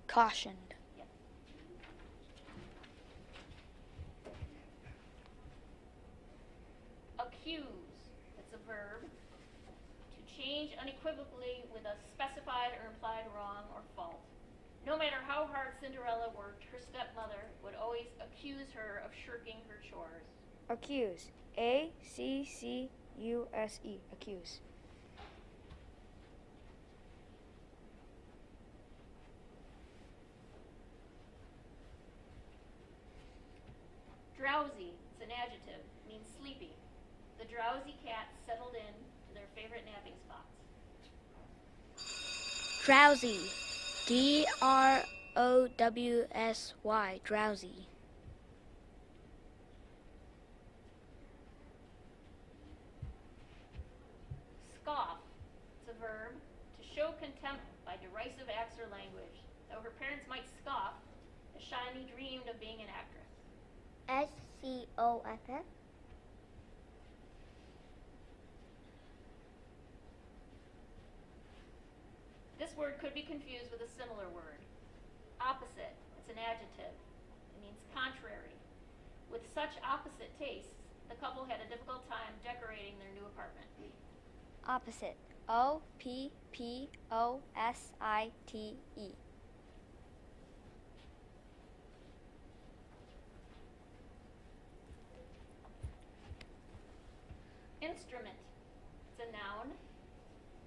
Cautioned. Accuse. It's a verb. To change unequivocally with a specified or implied wrong or fault. No matter how hard Cinderella worked, her stepmother would always accuse her of shirking her chores. Accuse. A-C-C-U-S-E. Accuse. Drowsy. It's an adjective. Means sleepy. The drowsy cats settled in to their favorite napping spots. Drowsy. D-R-O-W-S-Y. Drowsy. Scoff. It's a verb. To show contempt by derisive acts or language. Though her parents might scoff, as Shiny dreamed of being an actress. S-C-O-F-F. This word could be confused with a similar word. Opposite. It's an adjective. It means contrary. With such opposite tastes, the couple had a difficult time decorating their new apartment. Opposite. O-P-P-O-S-I-T-E. Instrument. It's a noun.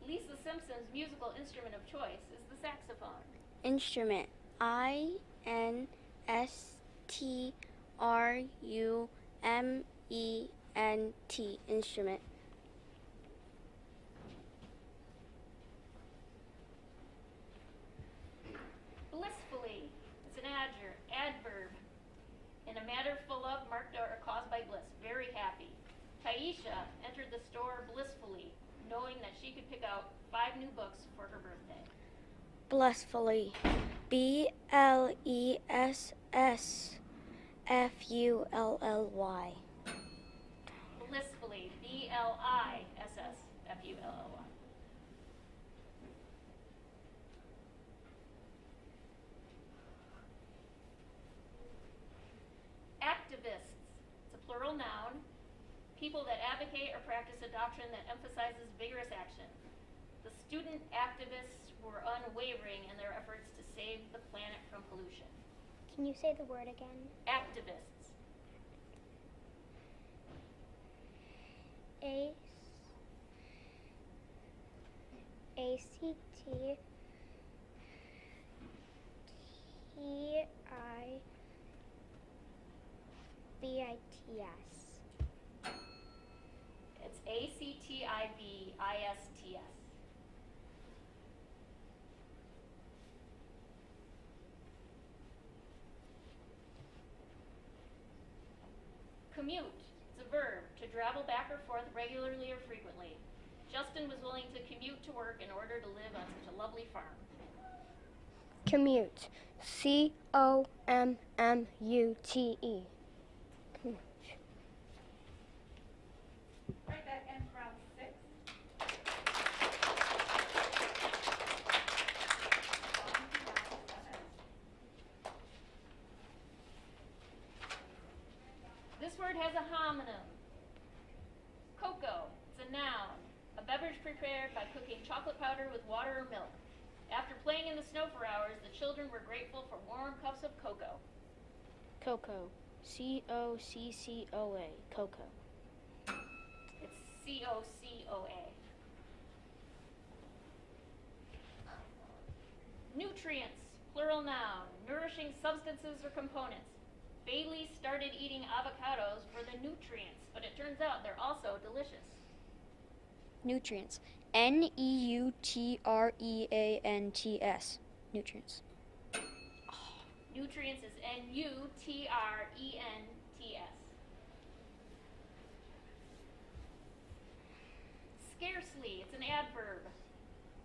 Lisa Simpson's musical instrument of choice is the saxophone. Instrument. I-N-S-T-R-U-M-E-N-T. Instrument. Blissfully. It's an adverb. In a matter full of, marked or caused by bliss. Very happy. Taisha entered the store blissfully, knowing that she could pick out 5 new books for her birthday. Blissfully. B-L-E-S-S-F-U-L-L-Y. Blissfully. B-L-I-S-S-F-U-L-L-Y. Activists. It's a plural noun. People that advocate or practice a doctrine that emphasizes vigorous action. The student activists were unwavering in their efforts to save the planet from pollution. Can you say the word again? Activists. A-C-T-I-V-I-T-S. It's A-C-T-I-V-I-S-T-S. Commute. It's a verb. To travel back or forth regularly or frequently. Justin was willing to commute to work in order to live on such a lovely farm. Commute. C-O-M-M-U-T-E. Commute. Right, that ends round 6. This word has a homonym. Cocoa. It's a noun. A beverage prepared by cooking chocolate powder with water or milk. After playing in the snow for hours, the children were grateful for warm cups of cocoa. Cocoa. C-O-C-C-O-A. Cocoa. It's C-O-C-O-A. Nutrients, plural noun, nourishing substances or components. Bailey started eating avocados for the nutrients, but it turns out they're also delicious. Nutrients. N-E-U-T-R-E-A-N-T-S. Nutrients. Nutrients is N-U-T-R-E-N-T-S. Scarcely, it's an adverb.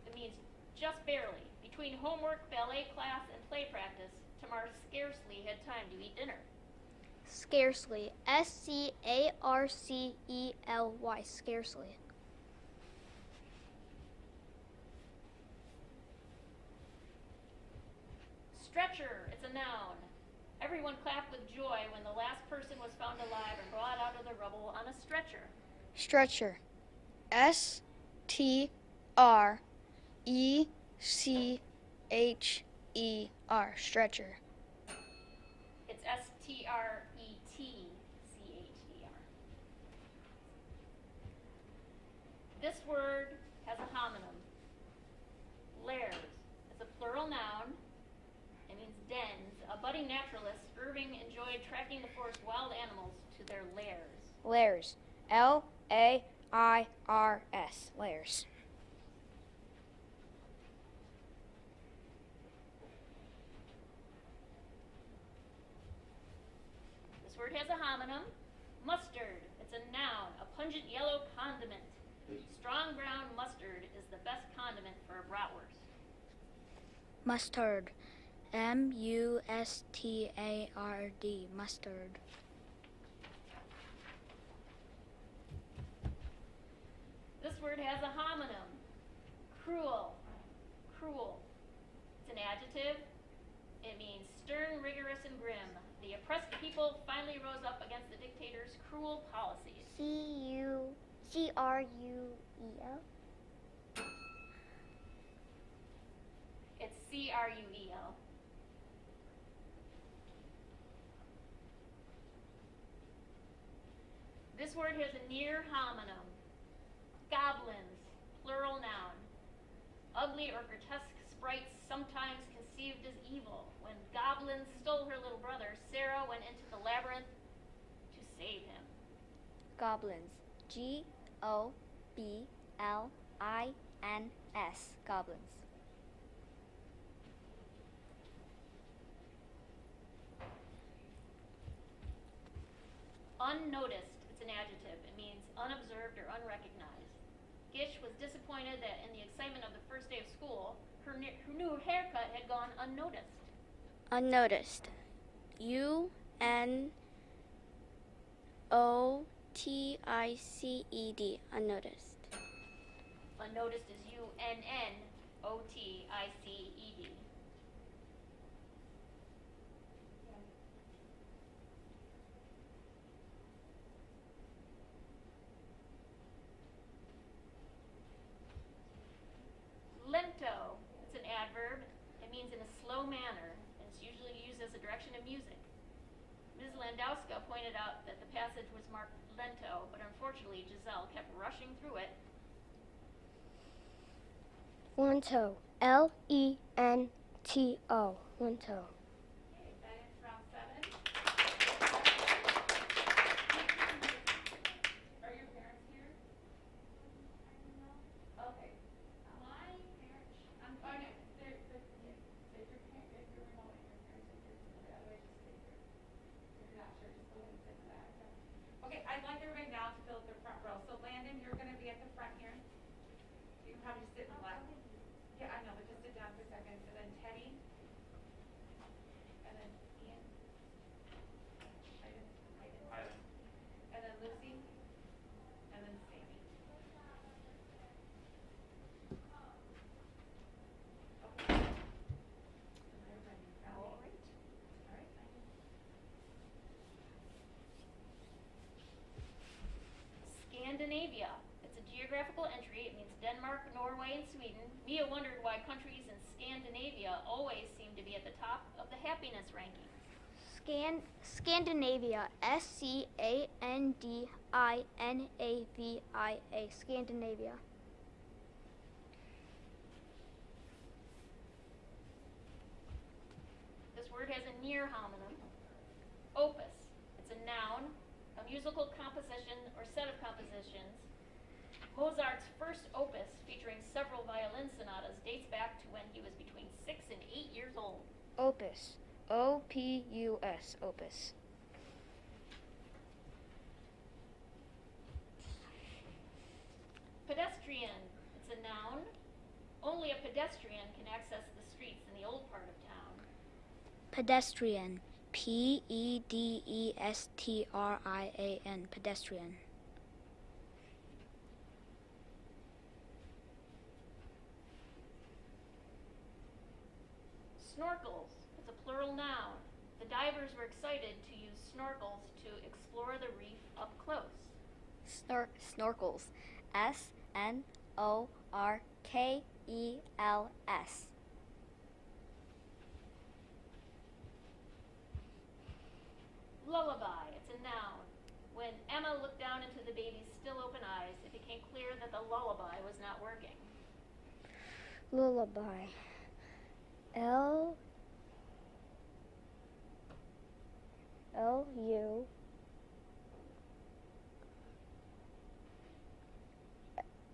It means just barely. Between homework, ballet class, and play practice, Tamar scarcely had time to eat dinner. Scarcely. S-C-A-R-C-E-L-Y. Scarcely. Stretcher, it's a noun. Everyone clapped with joy when the last person was found alive and brought out of the rubble on a stretcher. Stretcher. S-T-R-E-C-H-E-R. Stretcher. It's S-T-R-E-T-C-H-E-R. This word has a homonym. Lairs. It's a plural noun. It means dens. A budding naturalist, Irving enjoyed tracking the forest's wild animals to their lairs. Lairs. L-A-I-R-S. Lairs. This word has a homonym. Mustard. It's a noun, a pungent yellow condiment. Strong brown mustard is the best condiment for a bratwurst. Mustard. M-U-S-T-A-R-D. Mustard. This word has a homonym. Cruel. Cruel. It's an adjective. It means stern, rigorous, and grim. The oppressed people finally rose up against the dictator's cruel policies. C-R-U-E-L. It's C-R-U-E-L. This word has a near homonym. Goblins, plural noun. Ugly or grotesque sprites sometimes conceived as evil. When goblins stole her little brother, Sarah went into the labyrinth to save him. Goblins. G-O-B-L-I-N-S. Goblins. Unnoticed, it's an adjective. It means unobserved or unrecognized. Gish was disappointed that in the excitement of the first day of school, her new haircut had gone unnoticed. Unnoticed. U-N-O-T-I-C-E-D. Unnoticed. Unnoticed is U-N-N-O-T-I-C-E-D. Lento, it's an adverb. It means in a slow manner, and it's usually used as a direction of music. Ms. Landowska pointed out that the passage was marked lento, but unfortunately Giselle kept rushing through it. Lento. L-E-N-T-O. Lento. Okay, that is round 7. Are your parents here? Okay. My parents, I'm fine. If your parent, if you're remote and your parents are here, otherwise just stay here. If you're not sure, just go ahead and sit in the back. Okay, I'd like everybody now to fill up their front row. So Landon, you're gonna be at the front here. You can probably just sit in the left. Yeah, I know, but just sit down for a second. And then Teddy. And then Ian. Hayden. And then Lucy. And then Sammy. Okay. And everybody ready? All right. Scandinavia. It's a geographical entry. It means Denmark, Norway, and Sweden. Mia wondered why countries in Scandinavia always seem to be at the top of the happiness ranking. Scandinavia. S-C-A-N-D-I-N-A-V-I-A. Scandinavia. This word has a near homonym. Opus. It's a noun, a musical composition or set of compositions. Mozart's first opus, featuring several violin sonatas, dates back to when he was between 6 and 8 years old. Opus. O-P-U-S. Opus. Pedestrian. It's a noun. Only a pedestrian can access the streets in the old part of town. Pedestrian. P-E-D-E-S-T-R-I-A-N. Pedestrian. Snorkels. It's a plural noun. The divers were excited to use snorkels to explore the reef up close. Snorkels. S-N-O-R-K-E-L-S. Lullaby. It's a noun. When Emma looked down into the baby's still open eyes, it became clear that the lullaby was not working. Lullaby. L U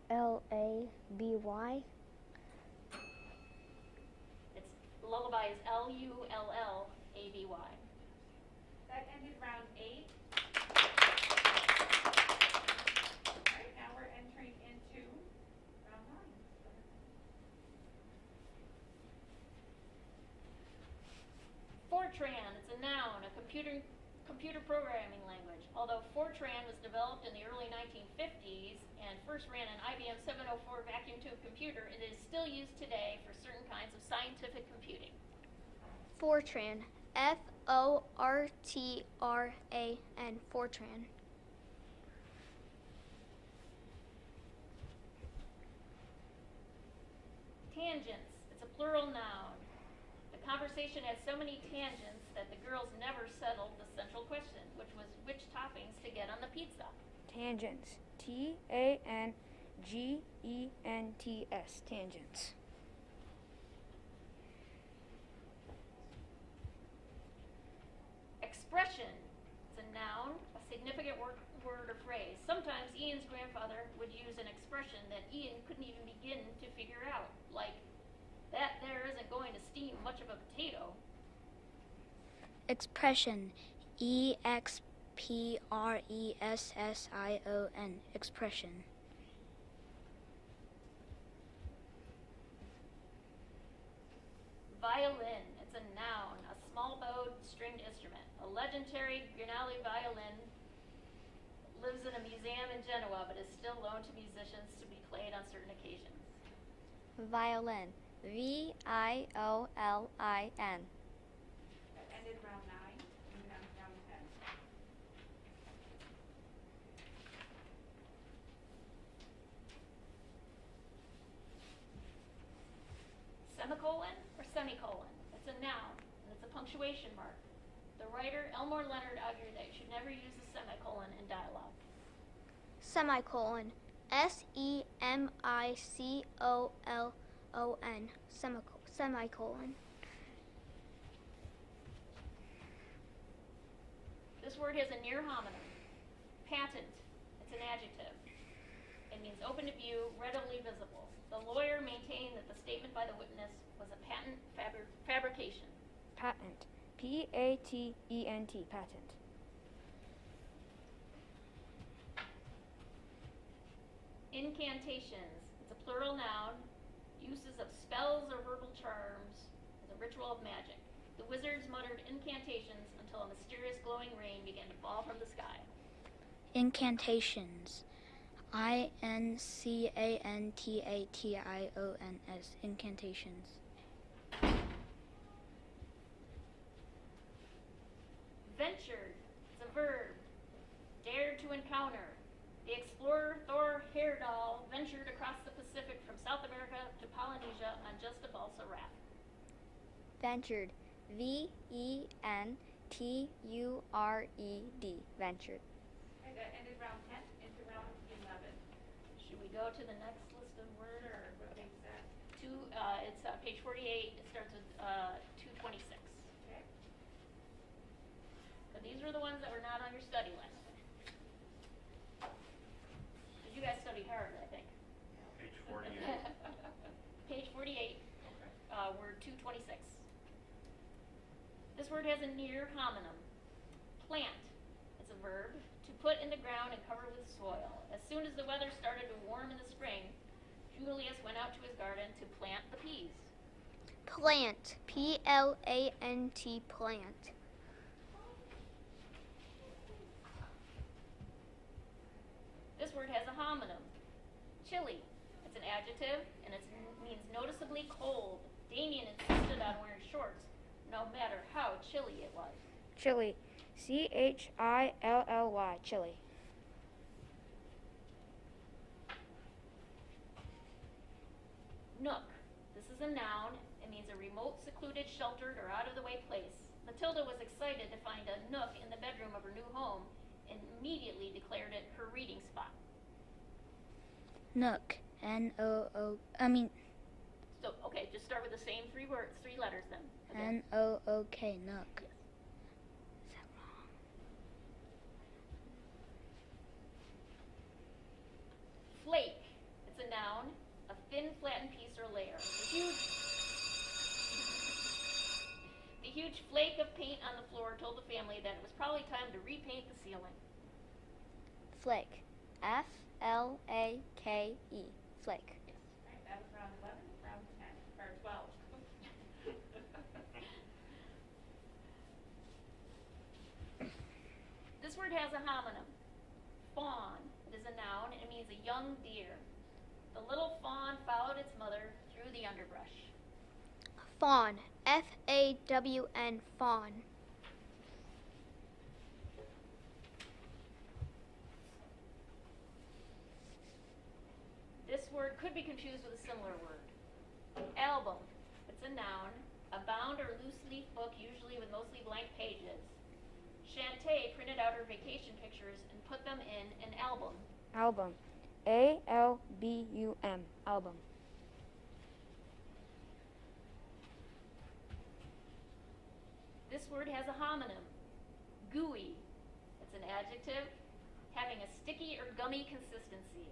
L-A-B-Y. It's lullaby is L-U-L-L-A-B-Y. That ended round 8. All right, now we're entering into round 9. Fortran. It's a noun, a computer programming language. Although Fortran was developed in the early 1950s and first ran an IBM 704 vacuum tube computer, it is still used today for certain kinds of scientific computing. Fortran. F-O-R-T-R-A-N. Fortran. Tangents. It's a plural noun. The conversation had so many tangents that the girls never settled the central question, which was which toppings to get on the pizza. Tangents. T-A-N-G-E-N-T-S. Tangents. Expression. It's a noun, a significant word or phrase. Sometimes Ian's grandfather would use an expression that Ian couldn't even begin to figure out, like, that there isn't going to steam much of a potato. Expression. E-X-P-R-E-S-S-I-O-N. Expression. Violin. It's a noun, a small-bowed stringed instrument. A legendary Grinali violin lives in a museum in Genoa, but is still loaned to musicians to be played on certain occasions. Violin. V-I-O-L-I-N. That ended round 9. And now round 10. Semicolon or semicolon. It's a noun, and it's a punctuation mark. The writer, Elmore Leonard, argued that you should never use a semicolon in dialogue. Semicolon. S-E-M-I-C-O-L-O-N. Semicolon. This word has a near homonym. Patent. It's an adjective. It means open to view, readily visible. The lawyer maintained that the statement by the witness was a patent fabrication. Patent. P-A-T-E-N-T. Patent. Incantations. It's a plural noun. Uses of spells or verbal charms as a ritual of magic. The wizards muttered incantations until a mysterious glowing rain began to fall from the sky. Incantations. I-N-C-A-N-T-A-T-I-O-N-S. Incantations. Ventured. It's a verb. Dared to encounter. The explorer Thor Heyerdahl ventured across the Pacific from South America to Polynesia on just a balsa raft. Ventured. V-E-N-T-U-R-E-D. Ventured. Okay, that ended round 10 into round 11. Should we go to the next list of word or What page is that? it's page 48. It starts with 226. Okay. But these were the ones that were not on your study list. You guys studied hard, I think. Page 48. Page 48, Okay. word 226. This word has a near homonym. Plant. It's a verb to put in the ground and cover with soil. As soon as the weather started to warm in the spring, Julius went out to his garden to plant the peas. Plant. P-L-A-N-T. Plant. This word has a homonym. Chilly. It's an adjective, and it means noticeably cold. Damien insisted on wearing shorts, no matter how chilly it was. Chilly. C-H-I-L-L-Y. Chilly. Nook. This is a noun. It means a remote, secluded, sheltered, or out-of-the-way place. Matilda was excited to find a nook in the bedroom of her new home and immediately declared it her reading spot. Nook. N-O-O. So, okay, just start with the same three letters then. Okay. N-O-O-K. Nook. Yes. Is that wrong? Flake. It's a noun, a thin, flattened piece or layer. The huge flake of paint on the floor told the family that it was probably time to repaint the ceiling. Flake. F-L-A-K-E. Flake. Yes. Right, that was round 11, round 10, or 12. This word has a homonym. Fawn. It is a noun and it means a young deer. The little fawn followed its mother through the underbrush. Fawn. F-A-W-N. Fawn. This word could be confused with a similar word. Album. It's a noun, a bound or loose leaf book, usually with mostly blank pages. Shantae printed out her vacation pictures and put them in an album. Album. A-L-B-U-M. Album. This word has a homonym. Gooey. It's an adjective having a sticky or gummy consistency.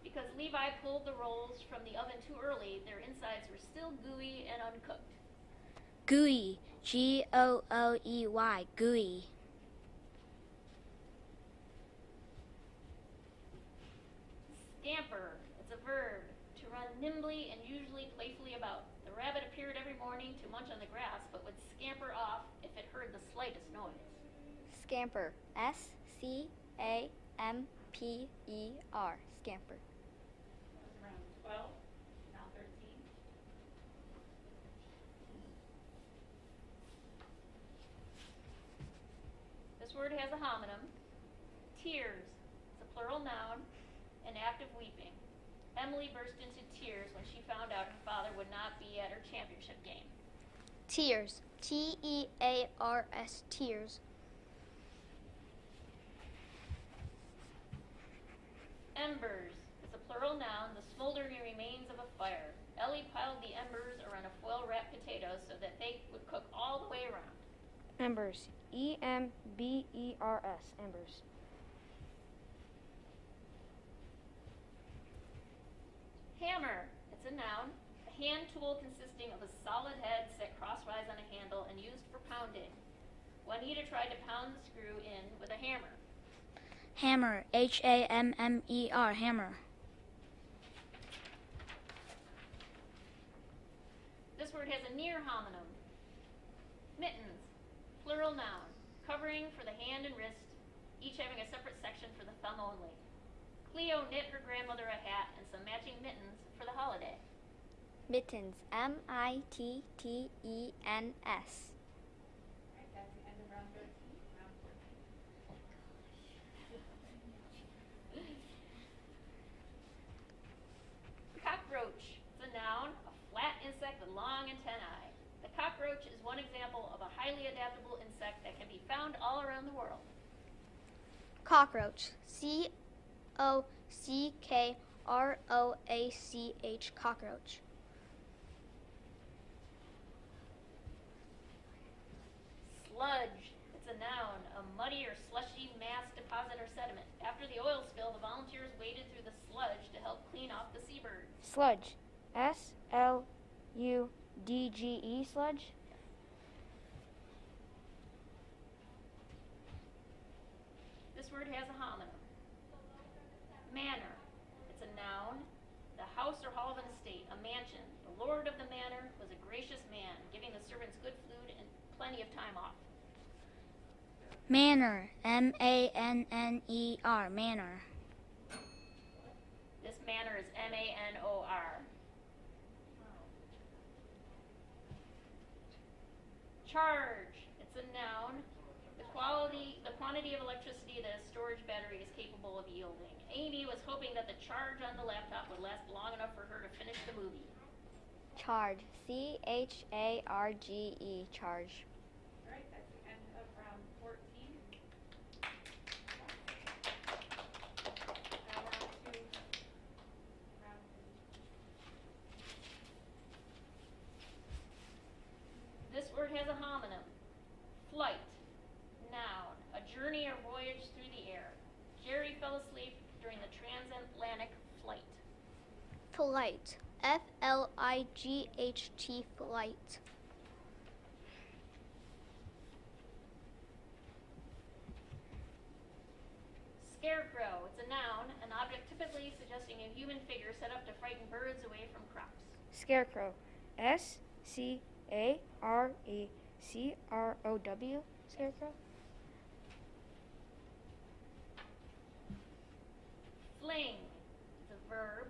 Because Levi pulled the rolls from the oven too early, their insides were still gooey and uncooked. Gooey. G-O-O-E-Y. Gooey. Scamper. It's a verb to run nimbly and usually playfully about. The rabbit appeared every morning to munch on the grass, but would scamper off if it heard the slightest noise. Scamper. S-C-A-M-P-E-R. Scamper. That was round 12, now 13. This word has a homonym. Tears. It's a plural noun, an act of weeping. Emily burst into tears when she found out her father would not be at her championship game. Tears. T-E-A-R-S. Tears. Embers. It's a plural noun, the smoldering remains of a fire. Ellie piled the embers around a foil-wrapped potato so that they would cook all the way around. Embers. E-M-B-E-R-S. Embers. Hammer. It's a noun, a hand tool consisting of a solid head set crosswise on a handle and used for pounding. Juanita tried to pound the screw in with a hammer. Hammer. H-A-M-M-E-R. Hammer. This word has a near homonym. Mittens. Plural noun, covering for the hand and wrist, each having a separate section for the thumb only. Cleo knit her grandmother a hat and some matching mittens for the holiday. Mittens. M-I-T-T-E-N-S. Right, that's the end of round 13, round 14. Cockroach. It's a noun, a flat insect with long antennae. The cockroach is one example of a highly adaptable insect that can be found all around the world. Cockroach. C-O-C-K-R-O-A-C-H. Cockroach. Sludge. It's a noun, a muddy deposit or sediment. After the oil spill, the volunteers waded through the sludge to help clean off the seabirds. Sludge. S-L-U-D-G-E, sludge. This word has a homonym. Manor. It's a noun. The house or hall of an estate, a mansion. The lord of the manor was a gracious man, giving the servants good food and plenty of time off. Manor. M-A-N-N-E-R. Manor. This manor is M-A-N-O-R. Charge. It's a noun. The quantity of electricity that a storage battery is capable of yielding. Amy was hoping that the charge on the laptop would last long enough for her to finish the movie. Charge. C-H-A-R-G-E. Charge. All right, that's the end of round 14. Now we're on to round 15. This word has a homonym. Flight. Noun. A journey or voyage through the air. Jerry fell asleep during the transatlantic flight. Flight. F-L-I-G-H-T. Flight. Scarecrow. It's a noun, an object typically suggesting a human figure set up to frighten birds away from crops. Scarecrow. S-C-A-R-E-C-R-O-W. Scarecrow. Fling is a verb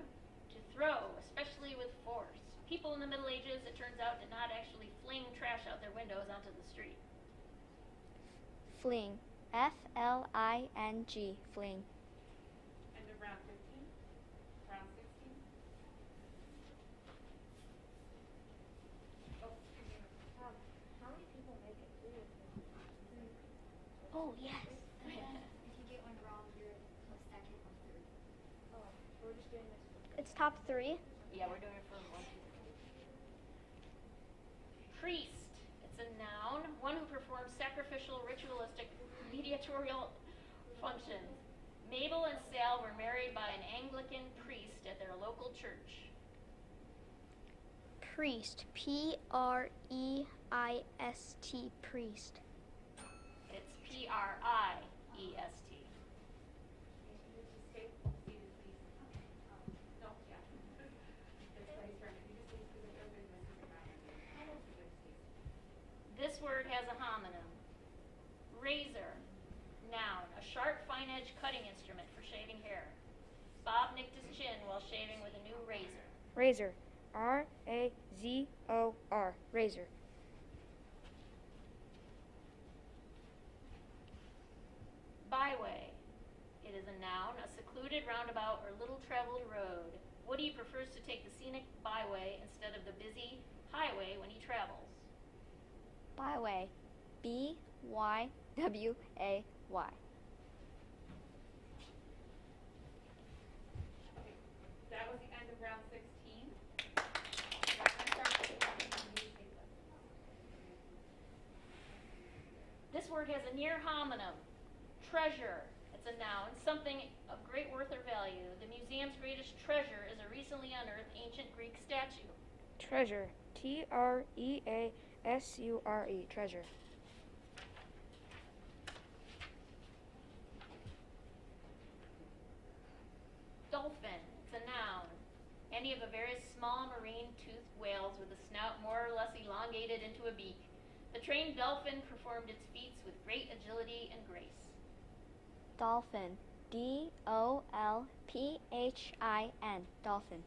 to throw, especially with force. People in the Middle Ages, it turns out, did not actually fling trash out their windows onto the street. Fling. F-L-I-N-G. Fling. End of round 15. Round 16. Oh, excuse me. How many people make it through? Oh, yes. If you get one wrong, you're second or third. Oh, we're just doing this. It's top 3. Yeah, we're doing it for 1, 2, 3. Priest. It's a noun, one who performs sacrificial, ritualistic, mediatorial functions. Mabel and Sal were married by an Anglican priest at their local church. Priest. P-R-E-I-S-T. Priest. It's P-R-I-E-S-T. Stay seated, please. No, yeah. This place for a minute. You just leave because everybody messes around. This word has a homonym. Razor. Noun, a sharp, fine-edged cutting instrument for shaving hair. Bob nicked his chin while shaving with a new razor. Razor. R-A-Z-O-R. Razor. Byway. It is a noun, a secluded roundabout or little-traveled road. Woody prefers to take the scenic byway instead of the busy highway when he travels. Byway. B-Y-W-A-Y. Okay, that was the end of round 16. We're gonna start with the newspaper. This word has a near homonym. Treasure. It's a noun, something of great worth or value. The museum's greatest treasure is a recently unearthed ancient Greek statue. Treasure. T-R-E-A-S-U-R-E. Treasure. Dolphin. It's a noun. Any of the various small marine toothed whales with a snout more or less elongated into a beak. The trained dolphin performed its feats with great agility and grace. Dolphin. D-O-L-P-H-I-N. Dolphin.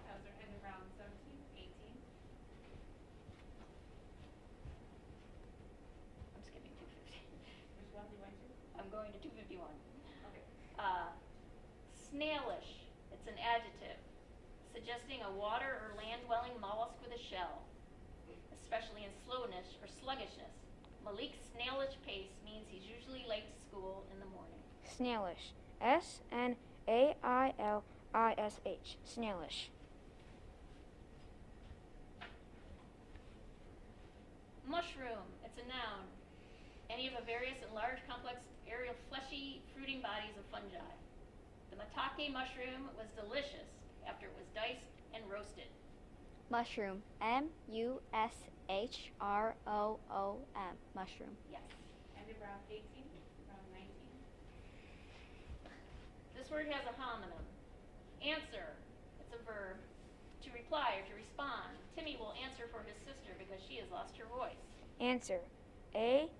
That was our end of round 17, 18. I'm skipping 250. Which one do you want to? I'm going to 251. Okay. Snailish. It's an adjective, suggesting a water or land-dwelling mollusk with a shell, especially in slowness or sluggishness. Malik's snailish pace means he's usually late to school in the morning. Snailish. S-N-A-I-L-I-S-H. Snailish. Mushroom. It's a noun. any of the various and large, complex, aerial, fleshy, fruiting bodies of fungi. The maitake mushroom was delicious after it was diced and roasted. Mushroom. M-U-S-H-R-O-O-M. Mushroom. Yes. End of round 18, round 19. This word has a homonym. Answer. It's a verb. To reply or to respond. Timmy will answer for his sister because she has lost her voice. Answer. A-N-S-W-E-R.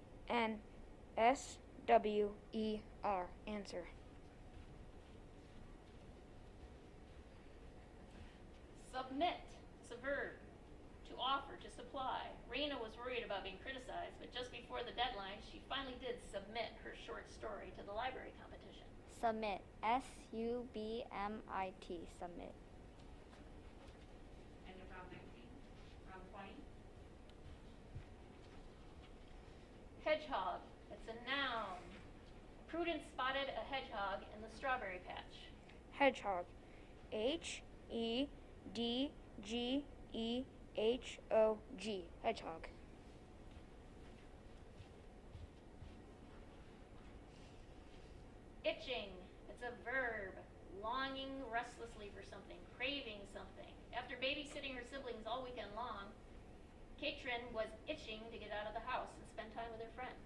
Answer. Submit. It's a verb. To offer, to supply. Raina was worried about being criticized, but just before the deadline, she finally did submit her short story to the library competition. Submit. S-U-B-M-I-T. Submit. End of round 19, round 20. Hedgehog. It's a noun. Prudence spotted a hedgehog in the strawberry patch. Hedgehog. H-E-D-G-E-H-O-G. Hedgehog. Itching. It's a verb. Longing restlessly for something, craving something. After babysitting her siblings all weekend long, Katrin was itching to get out of the house and spend time with her friends.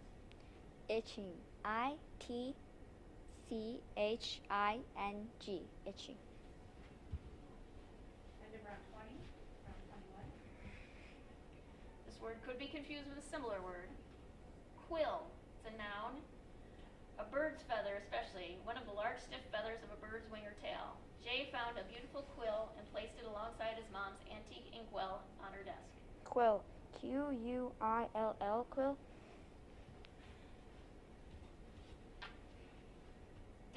Itching. I-T-C-H-I-N-G. Itching. End of round 20, round 21. This word could be confused with a similar word. Quill. It's a noun. A bird's feather, especially, one of the large stiff feathers of a bird's wing or tail. Jay found a beautiful quill and placed it alongside his mom's antique inkwell on her desk. Quill. Q-U-I-L-L. Quill.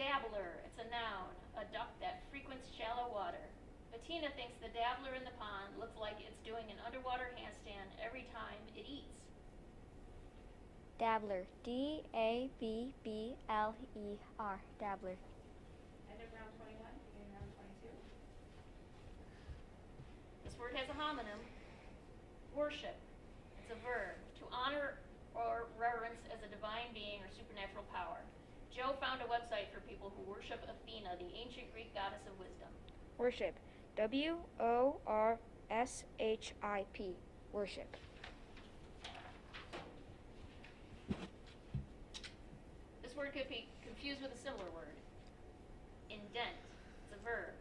Dabbler. It's a noun. A duck that frequents shallow water. Bettina thinks the dabbler in the pond looks like it's doing an underwater handstand every time it eats. Dabbler. D-A-B-B-L-E-R. Dabbler. End of round 21, beginning round 22. This word has a homonym. Worship. It's a verb. To honor or reverence as a divine being or supernatural power. Joe found a website for people who worship Athena, the ancient Greek goddess of wisdom. Worship. W-O-R-S-H-I-P. Worship. This word could be confused with a similar word. Indent. It's a verb.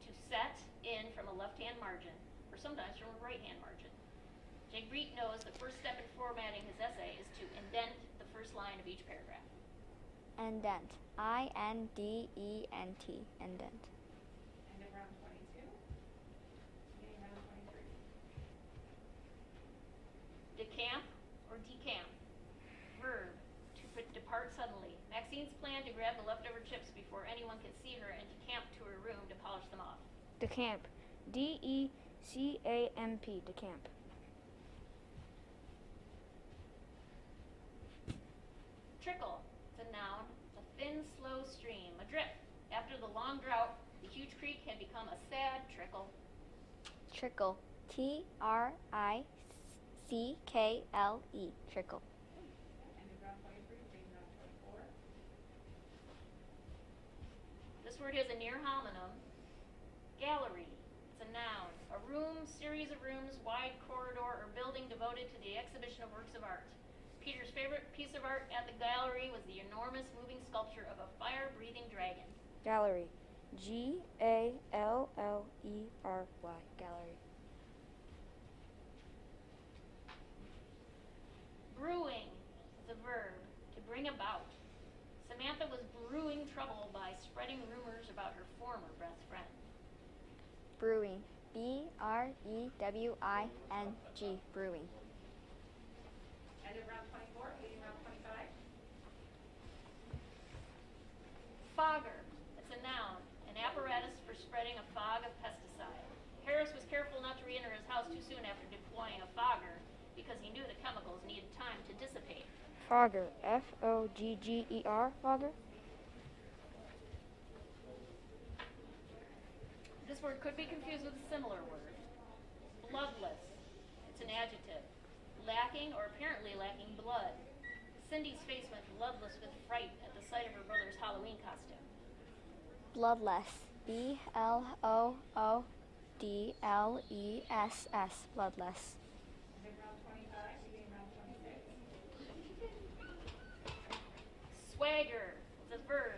To set in from a left-hand margin, or sometimes from a right-hand margin. Jay Greek knows the first step in formatting his essay is to indent the first line of each paragraph. Indent. I-N-D-E-N-T. Indent. End of round 22, beginning round 23. Decamp or decamp. Verb. To depart suddenly. Maxine's planned to grab the leftover chips before anyone can see her and decamp to her room to polish them off. Decamp. D-E-C-A-M-P. Decamp. Trickle. It's a noun. A thin, slow stream. A drip. After the long drought, the huge creek had become a sad trickle. Trickle. T-R-I-C-K-L-E. Trickle. End of round 23, beginning round 24. This word has a near homonym. Gallery. It's a noun. A room, series of rooms, wide corridor, or building devoted to the exhibition of works of art. Peter's favorite piece of art at the gallery was the enormous moving sculpture of a fire-breathing dragon. Gallery. G-A-L-L-E-R-Y. Gallery. Brewing is a verb. To bring about. Samantha was brewing trouble by spreading rumors about her former best friend. Brewing. B-R-E-W-I-N-G. Brewing. End of round 24, beginning round 25. Fogger. It's a noun. An apparatus for spreading a fog of pesticide. Harris was careful not to re-enter his house too soon after deploying a fogger because he knew the chemicals needed time to dissipate. Fogger. F-O-G-G-E-R. Fogger. This word could be confused with a similar word. Bloodless. It's an adjective. Lacking or apparently lacking blood. Cindy's face went bloodless with fright at the sight of her brother's Halloween costume. Bloodless. Bloodless. Bloodless. And then round 25, beginning round 26. Swagger is a verb,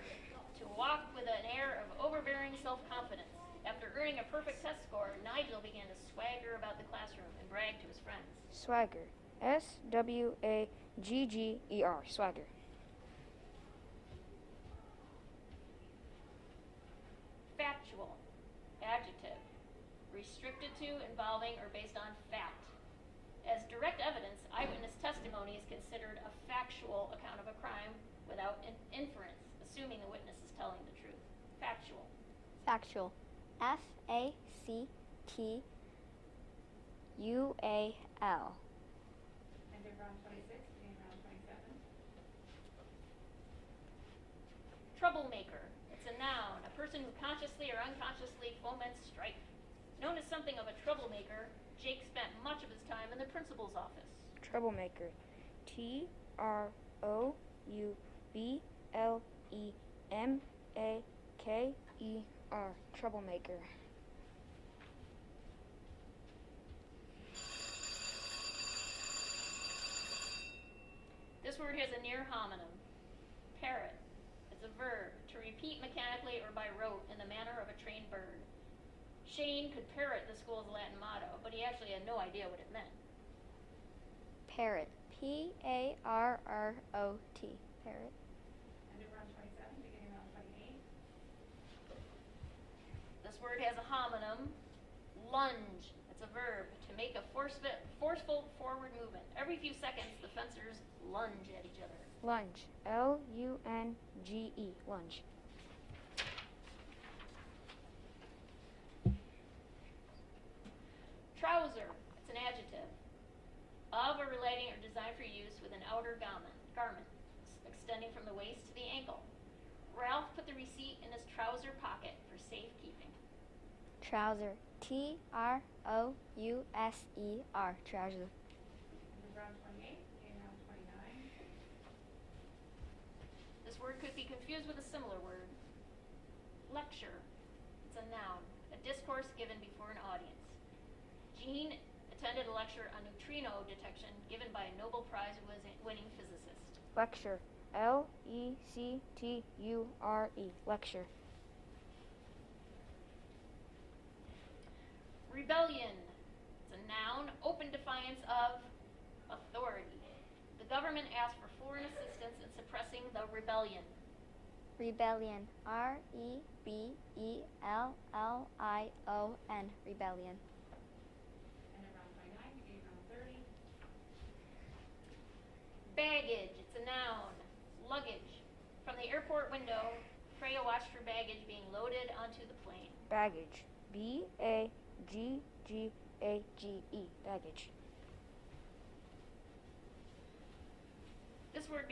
to walk with an air of overbearing self-confidence. After earning a perfect test score, Nigel began to swagger about the classroom and brag to his friends. Swagger. Swagger. Swagger. Factual, adjective, restricted to, involving, or based on fact. As direct evidence, eyewitness testimony is considered a factual account of a crime without inference, assuming the witness is telling the truth. Factual. Factual. Factual. And then round 26, beginning round 27. Troublemaker. It's a noun, a person who consciously or unconsciously foments strife. Known as something of a troublemaker, Jake spent much of his time in the principal's office. Troublemaker. Troublemaker. Troublemaker. This word has a near homonym. Parrot. It's a verb, to repeat mechanically or by rote in the manner of a trained bird. Shane could parrot the school's Latin motto, but he actually had no idea what it meant. Parrot. Parrot. Parrot. And then round 27, beginning round 28. This word has a homonym. Lunge. It's a verb, to make a forceful forward movement. Every few seconds, the fencers lunge at each other. Lunge. Lunge. Lunge. Trouser. It's an adjective. Of or relating or designed for use with an outer garment extending from the waist to the ankle. Ralph put the receipt in his trouser pocket for safekeeping. Trouser. Trouser. Trouser. And then round 28, beginning round 29. This word could be confused with a similar word. Lecture. It's a noun, a discourse given before an audience. Jean attended a lecture on neutrino detection given by a Nobel Prize-winning physicist. Lecture. Lecture. Lecture. Rebellion. It's a noun, open defiance of authority. The government asked for foreign assistance in suppressing the rebellion. Rebellion. Rebellion. Rebellion. And then round 29, beginning round 30. Baggage. It's a noun. Luggage. From the airport window, Freya watched her baggage being loaded onto the plane. Baggage. Baggage. Baggage. This word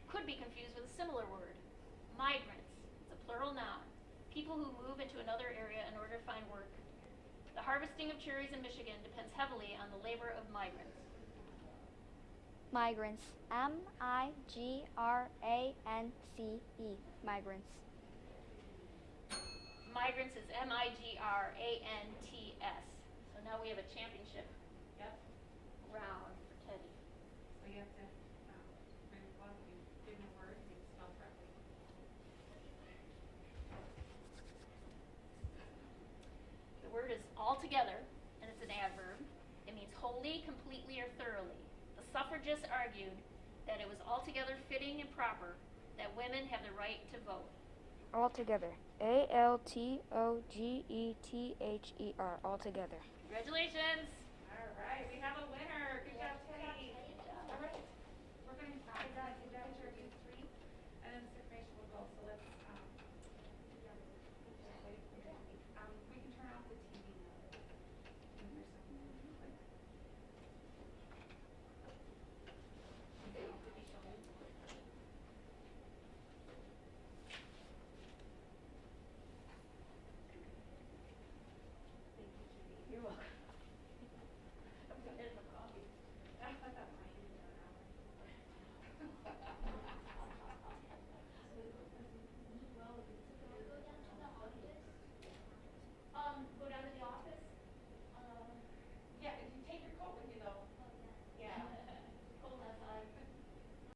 could be confused with a similar word. Migrants. It's a plural noun. People who move into another area in order to find work. The harvesting of cherries in Michigan depends heavily on the labor of migrants. Migrants. Migrance. Migrants. Migrants is migrants. So now we have a championship Yep. round for Teddy. So you have to bring the clock, you give me a word, and you spell correctly. The word is altogether, and it's an adverb. It means wholly, completely, or thoroughly. The suffragists argued that it was altogether fitting and proper that women have the right to vote. Altogether. Altogether. Altogether. Congratulations! All right, we have a winner. Good job, Teddy.